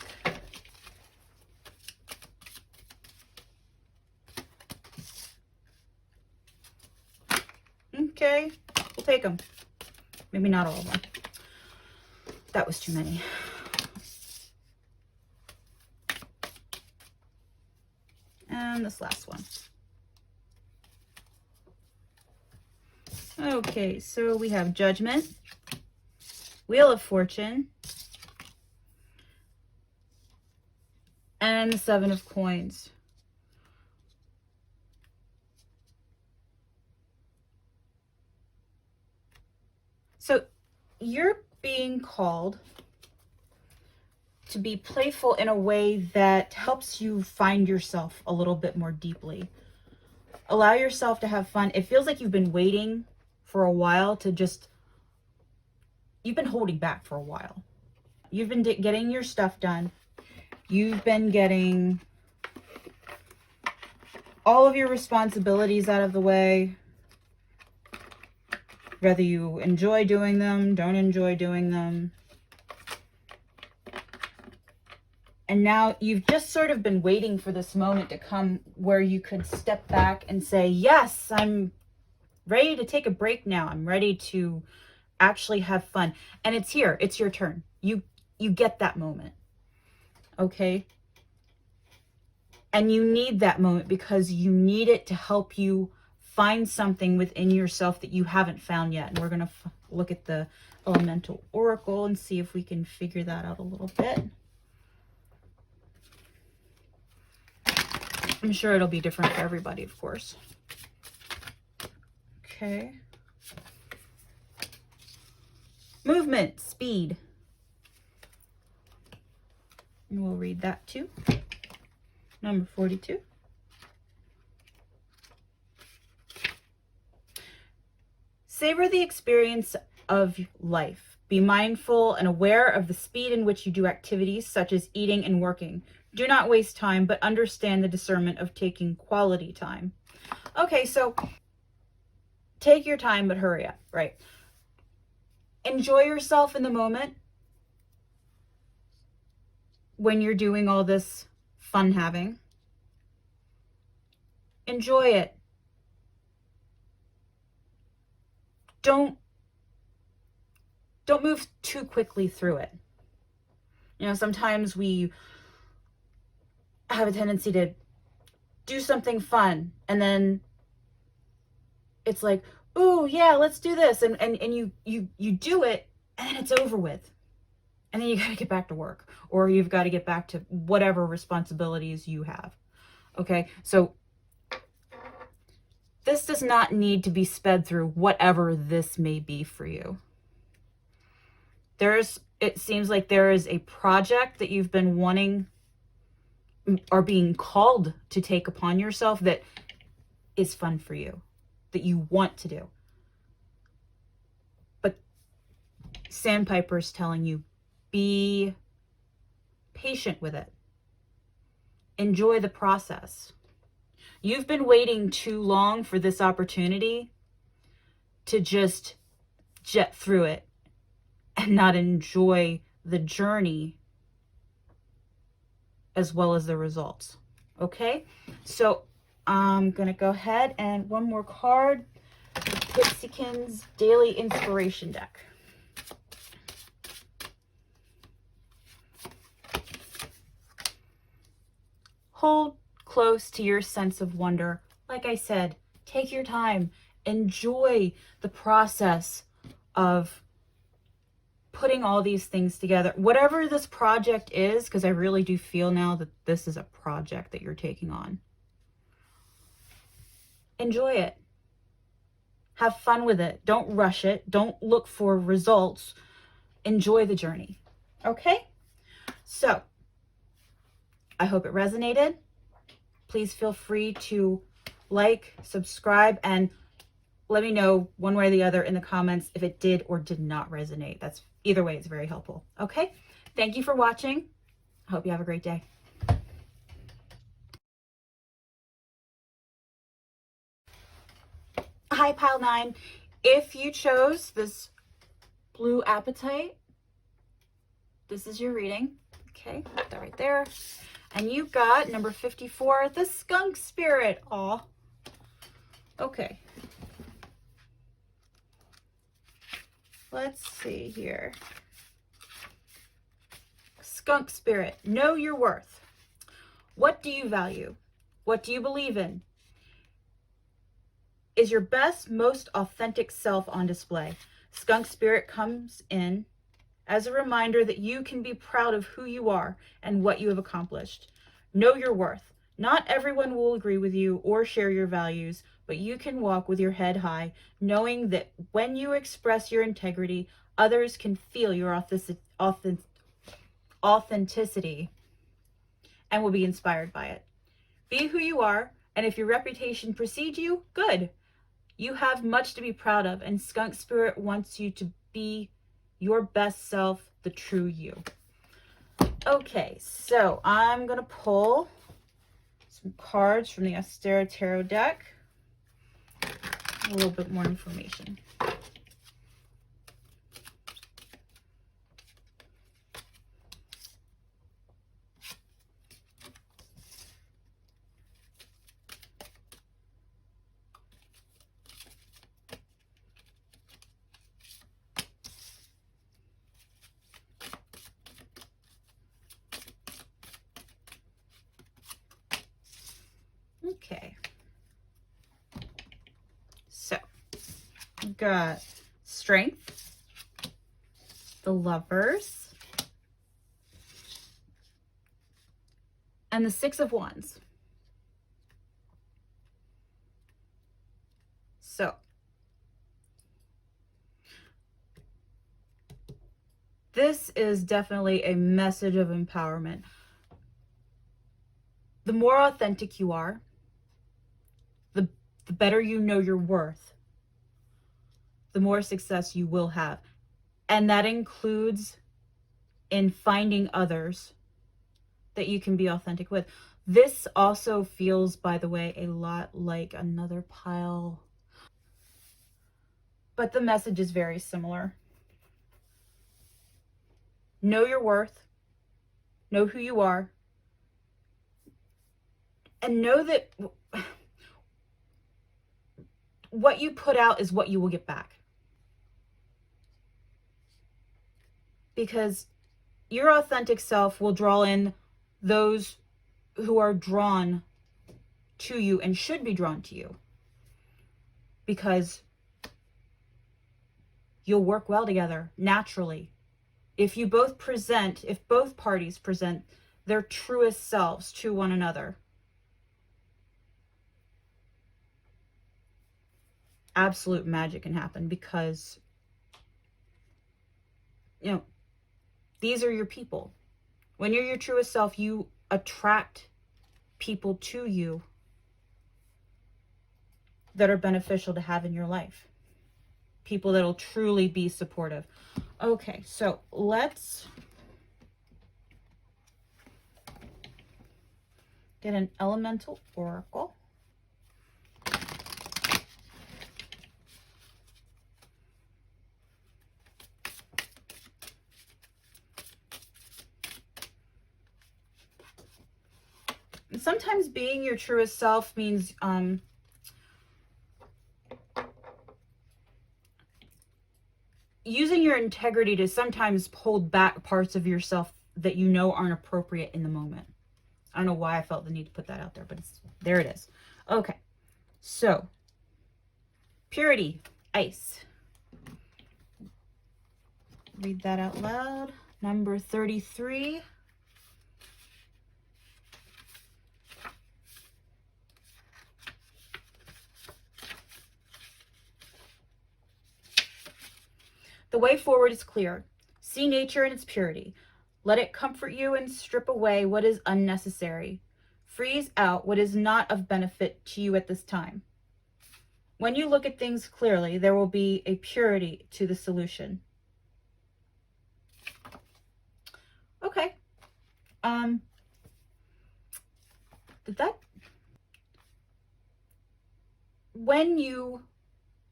Okay, we'll take them. Maybe not all of them. That was too many. And this last one. Okay, so we have Judgment, Wheel of Fortune, and the 7 of Coins. So you're being called to be playful in a way that helps you find yourself a little bit more deeply. Allow yourself to have fun. It feels like you've been waiting for a while to just, you've been holding back for a while. You've been getting your stuff done. You've been getting all of your responsibilities out of the way. Whether you enjoy doing them, don't enjoy doing them. And now you've just sort of been waiting for this moment to come where you could step back and say, yes, I'm ready to take a break now. I'm ready to actually have fun. And it's here. It's your turn. You get that moment. Okay? And you need that moment because you need it to help you find something within yourself that you haven't found yet. And we're going to look at the Elemental Oracle and see if we can figure that out a little bit. I'm sure it'll be different for everybody, of course. Okay. Movement, speed. And we'll read that too. Number 42. Savor the experience of life. Be mindful and aware of the speed in which you do activities such as eating and working. Do not waste time, but understand the discernment of taking quality time. Okay, so take your time, but hurry up, right? Enjoy yourself in the moment when you're doing all this fun having. Enjoy it. Don't move too quickly through it. You know, sometimes we have a tendency to do something fun and then it's like, ooh, yeah, let's do this. And you do it and then it's over with. And then you got to get back to work or you've got to get back to whatever responsibilities you have. Okay. So this does not need to be sped through, whatever this may be for you. It seems like there is a project that you've been wanting or being called to take upon yourself that is fun for you, that you want to do. But Sandpiper's telling you, be patient with it. Enjoy the process. You've been waiting too long for this opportunity to just jet through it and not enjoy the journey as well as the results. Okay, so I'm gonna go ahead and one more card, the Pixiekins Daily Inspiration Deck. Hold close to your sense of wonder. Like I said, take your time, enjoy the process of putting all these things together. Whatever this project is, because I really do feel now that this is a project that you're taking on. Enjoy it. Have fun with it. Don't rush it. Don't look for results. Enjoy the journey. Okay? So, I hope it resonated. Please feel free to like, subscribe, and let me know one way or the other in the comments if it did or did not resonate. That's either way, it's very helpful. Okay? Thank you for watching. I hope you have a great day. Hi, Pile 9. If you chose this blue apatite, This is your reading. Okay, put that right there. And you got number 54, the skunk spirit. Aw. Okay. Let's see here. Skunk spirit, know your worth. What do you value? What do you believe in? Is your best, most authentic self on display? Skunk spirit comes in as a reminder that you can be proud of who you are and what you have accomplished. Know your worth. Not everyone will agree with you or share your values, but you can walk with your head high, knowing that when you express your integrity, others can feel your authenticity and will be inspired by it. Be who you are, and if your reputation precedes you, good. You have much to be proud of, and Skunk Spirit wants you to be your best self, the true you. Okay, so I'm going to pull some cards from the Ostara Tarot deck. A little bit more information. Okay. So, we've got Strength, the Lovers, and the Six of Wands. So, this is definitely a message of empowerment. The more authentic you are, the better you know your worth, the more success you will have. And that includes in finding others that you can be authentic with. This also feels, by the way, a lot like another pile, but the message is very similar. Know your worth, know who you are, and know that what you put out is what you will get back. Because your authentic self will draw in those who are drawn to you and should be drawn to you. Because you'll work well together naturally. If both parties present their truest selves to one another, absolute magic can happen, because, you know, these are your people. When you're your truest self, you attract people to you that are beneficial to have in your life. People that will truly be supportive. Okay, so let's get an elemental oracle. And sometimes being your truest self means using your integrity to sometimes hold back parts of yourself that you know aren't appropriate in the moment. I don't know why I felt the need to put that out there, but there it is. Okay, so purity, ice. Read that out loud. Number 33. The way forward is clear. See nature in its purity. Let it comfort you and strip away what is unnecessary. Freeze out what is not of benefit to you at this time. When you look at things clearly, there will be a purity to the solution. Okay. When you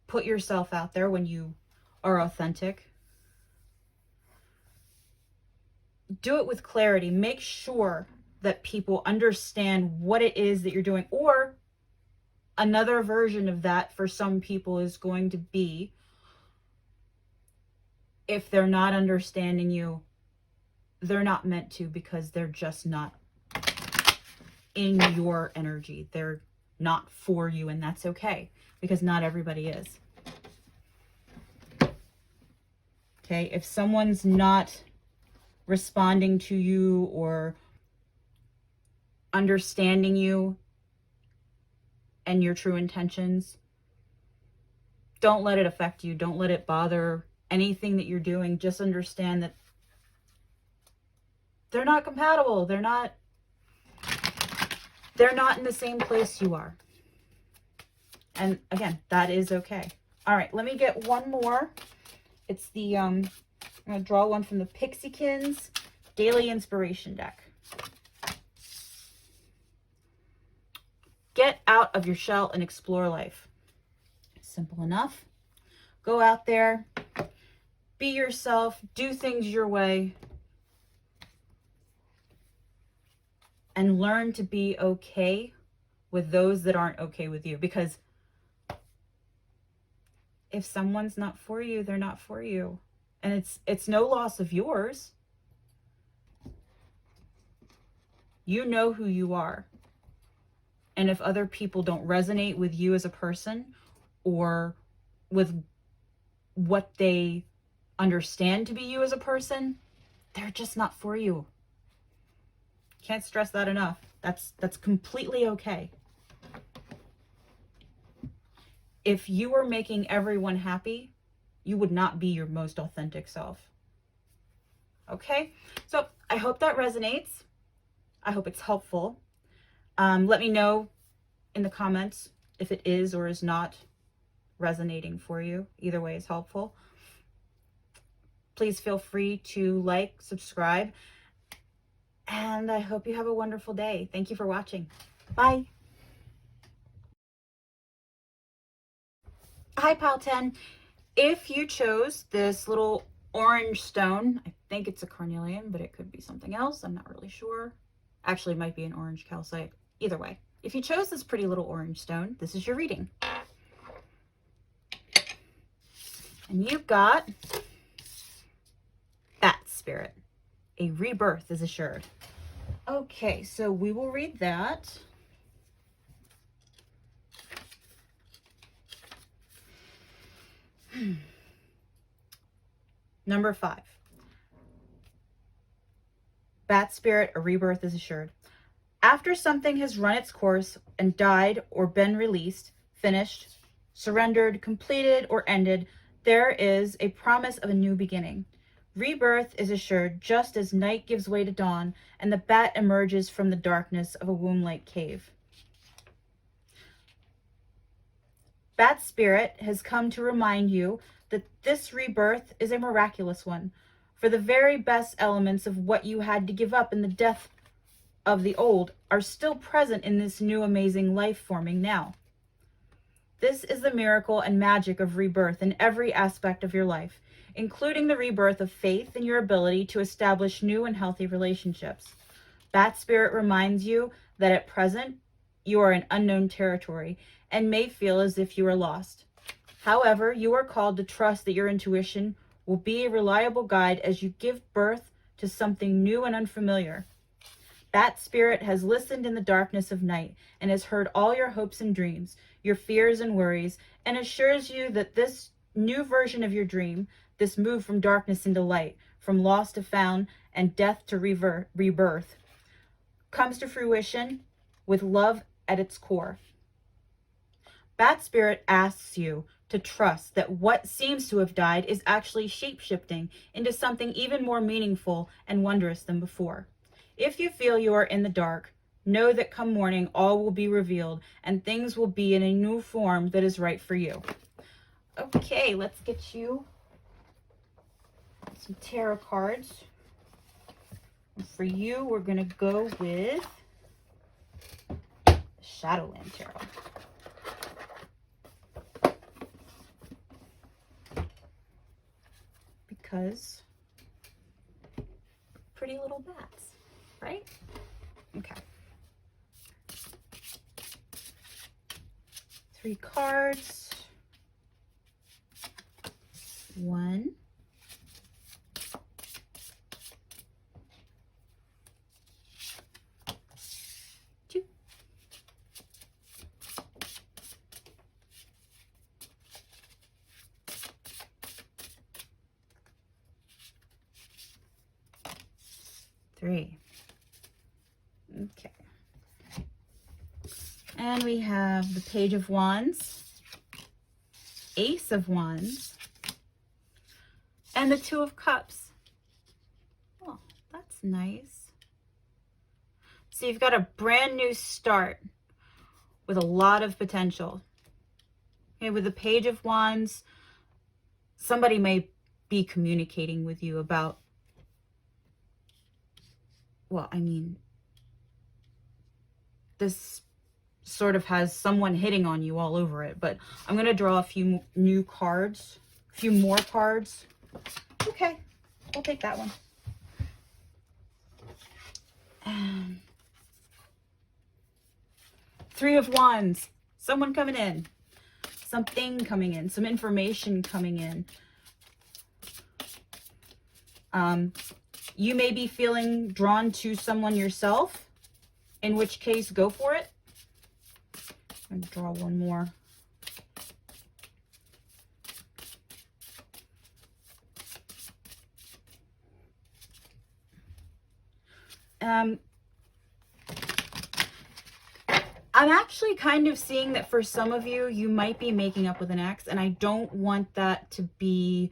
put yourself out there, when you are authentic, do it with clarity. Make sure that people understand what it is that you're doing. Or another version of that for some people is going to be, if they're not understanding you, they're not meant to, because they're just not in your energy. They're not for you, and that's okay, because not everybody is. Okay, if someone's not responding to you or understanding you and your true intentions, don't let it affect you. Don't let it bother anything that you're doing. Just understand that they're not compatible. They're not in the same place you are. And again, that is okay. All right, let me get one more. It's the, I'm going to draw one from the Pixiekins Daily Inspiration deck. Get out of your shell and explore life. Simple enough. Go out there, be yourself, do things your way, and learn to be okay with those that aren't okay with you. Because if someone's not for you, they're not for you. And it's no loss of yours. You know who you are. And if other people don't resonate with you as a person, or with what they understand to be you as a person, they're just not for you. Can't stress that enough. That's completely okay. If you were making everyone happy, you would not be your most authentic self. Okay? So I hope that resonates. I hope it's helpful. Let me know in the comments if it is or is not resonating for you. Either way is helpful. Please feel free to like, subscribe, and I hope you have a wonderful day. Thank you for watching. Bye. Hi, Pile 10. If you chose this little orange stone, I think it's a carnelian, but it could be something else. I'm not really sure. Actually, it might be an orange calcite. Either way, if you chose this pretty little orange stone, this is your reading. And you've got Bat Spirit. A rebirth is assured. Okay, so we will read that. Number 5. Bat Spirit, a rebirth is assured. After something has run its course and died or been released, finished, surrendered, completed, or ended, there is a promise of a new beginning. Rebirth is assured just as night gives way to dawn and the bat emerges from the darkness of a womb-like cave. Bat Spirit has come to remind you that this rebirth is a miraculous one, for the very best elements of what you had to give up in the death of the old are still present in this new amazing life forming now. This is the miracle and magic of rebirth in every aspect of your life, including the rebirth of faith in your ability to establish new and healthy relationships. Bat Spirit reminds you that at present, you are in unknown territory and may feel as if you are lost. However, you are called to trust that your intuition will be a reliable guide as you give birth to something new and unfamiliar. Bat Spirit has listened in the darkness of night and has heard all your hopes and dreams, your fears and worries, and assures you that this new version of your dream, this move from darkness into light, from lost to found, and death to rebirth, comes to fruition with love at its core. Bat Spirit asks you to trust that what seems to have died is actually shape-shifting into something even more meaningful and wondrous than before. If you feel you are in the dark, know that come morning all will be revealed and things will be in a new form that is right for you. Okay, let's get you some tarot cards. And for you, we're going to go with Shadowland Tarot. Because pretty little little bats, right? Okay. 3 cards. 1. 2. 3. Okay. And we have the Page of Wands, Ace of Wands, and the 2 of Cups. Oh, that's nice. So you've got a brand new start with a lot of potential. Okay, with the Page of Wands, somebody may be communicating with you about, well, I mean, this sort of has someone hitting on you all over it, but I'm going to draw a few new cards, a few more cards. Okay, I'll take that one. 3 of Wands, someone coming in, something coming in, some information coming in. You may be feeling drawn to someone yourself, in which case, go for it. I'm going to draw one more. I'm actually kind of seeing that for some of you, you might be making up with an ex, and I don't want that to be,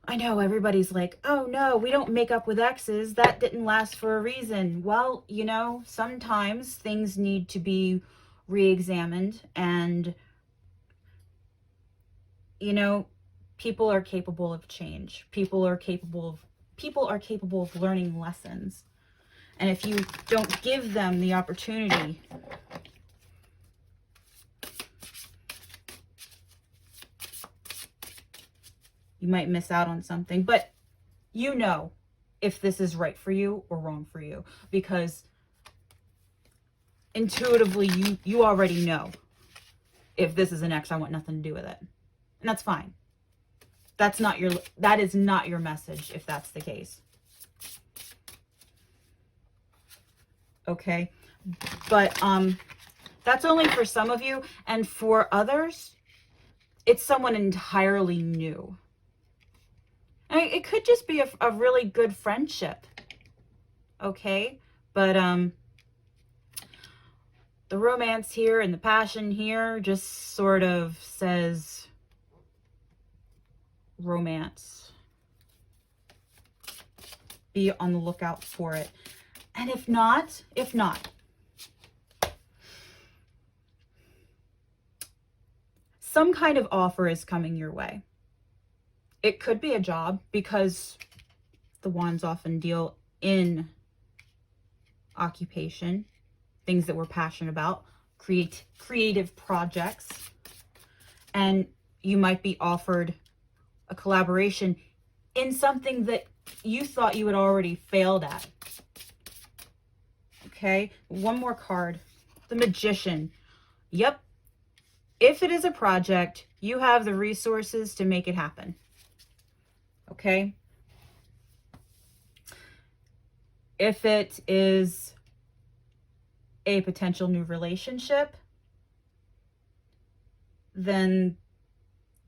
I know everybody's like, oh no, we don't make up with exes. That didn't last for a reason. Well, you know, sometimes things need to be re-examined, and, you know, people are capable of change. People are capable of learning lessons. And if you don't give them the opportunity, you might miss out on something. But you know if this is right for you or wrong for you, because intuitively you already know if this is an ex, I want nothing to do with it. And that's fine. That is not your message if that's the case. Okay? But that's only for some of you, and for others, it's someone entirely new. It could just be a really good friendship, okay? But the romance here and the passion here just sort of says romance. Be on the lookout for it. And if not, some kind of offer is coming your way. It could be a job, because the wands often deal in occupation, things that we're passionate about, creative projects. And you might be offered a collaboration in something that you thought you had already failed at. Okay, one more card. The Magician. Yep. If it is a project, you have the resources to make it happen. Okay? If it is a potential new relationship, then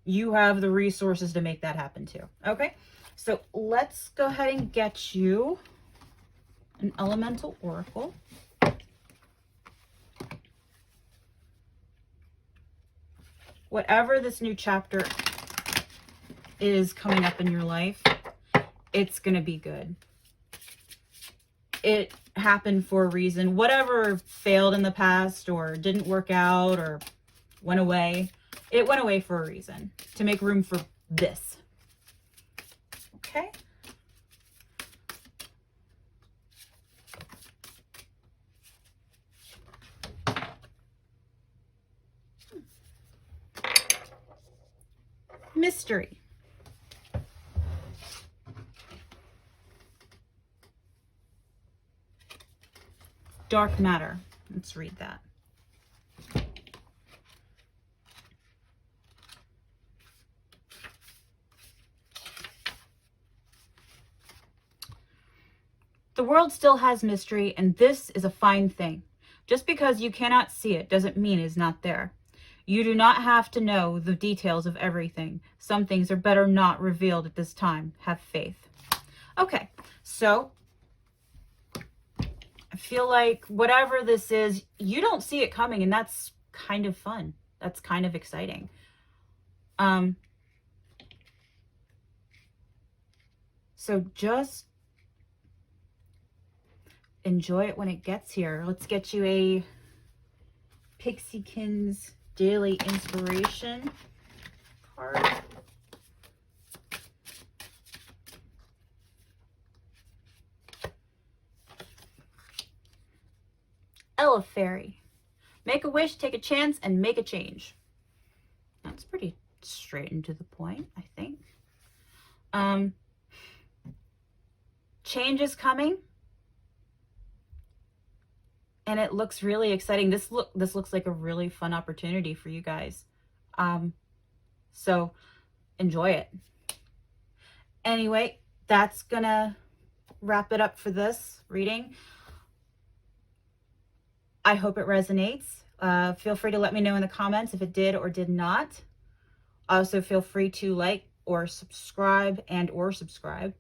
you have the resources to make that happen too. Okay? So let's go ahead and get you an elemental oracle. Whatever this new chapter is coming up in your life, it's going to be good. It happened for a reason. Whatever failed in the past or didn't work out or went away, it went away for a reason, to make room for this. Okay? Mystery. dark matter. Let's read that. The world still has mystery, and this is a fine thing. Just because you cannot see it doesn't mean it is not there. You do not have to know the details of everything. Some things are better not revealed at this time. Have faith. Okay, so I feel like whatever this is, you don't see it coming, and that's kind of fun. That's kind of exciting. So just enjoy it when it gets here. Let's get you a Pixiekins Daily Inspiration card. Ella Fairy. Make a wish, take a chance, and make a change. That's pretty straight and to the point, I think. Change is coming. And it looks really exciting. This looks like a really fun opportunity for you guys. So enjoy it. Anyway, that's gonna wrap it up for this reading. I hope it resonates. Feel free to let me know in the comments if it did or did not. Also, feel free to like or subscribe subscribe.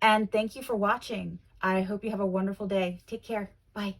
And thank you for watching. I hope you have a wonderful day. Take care. Bye.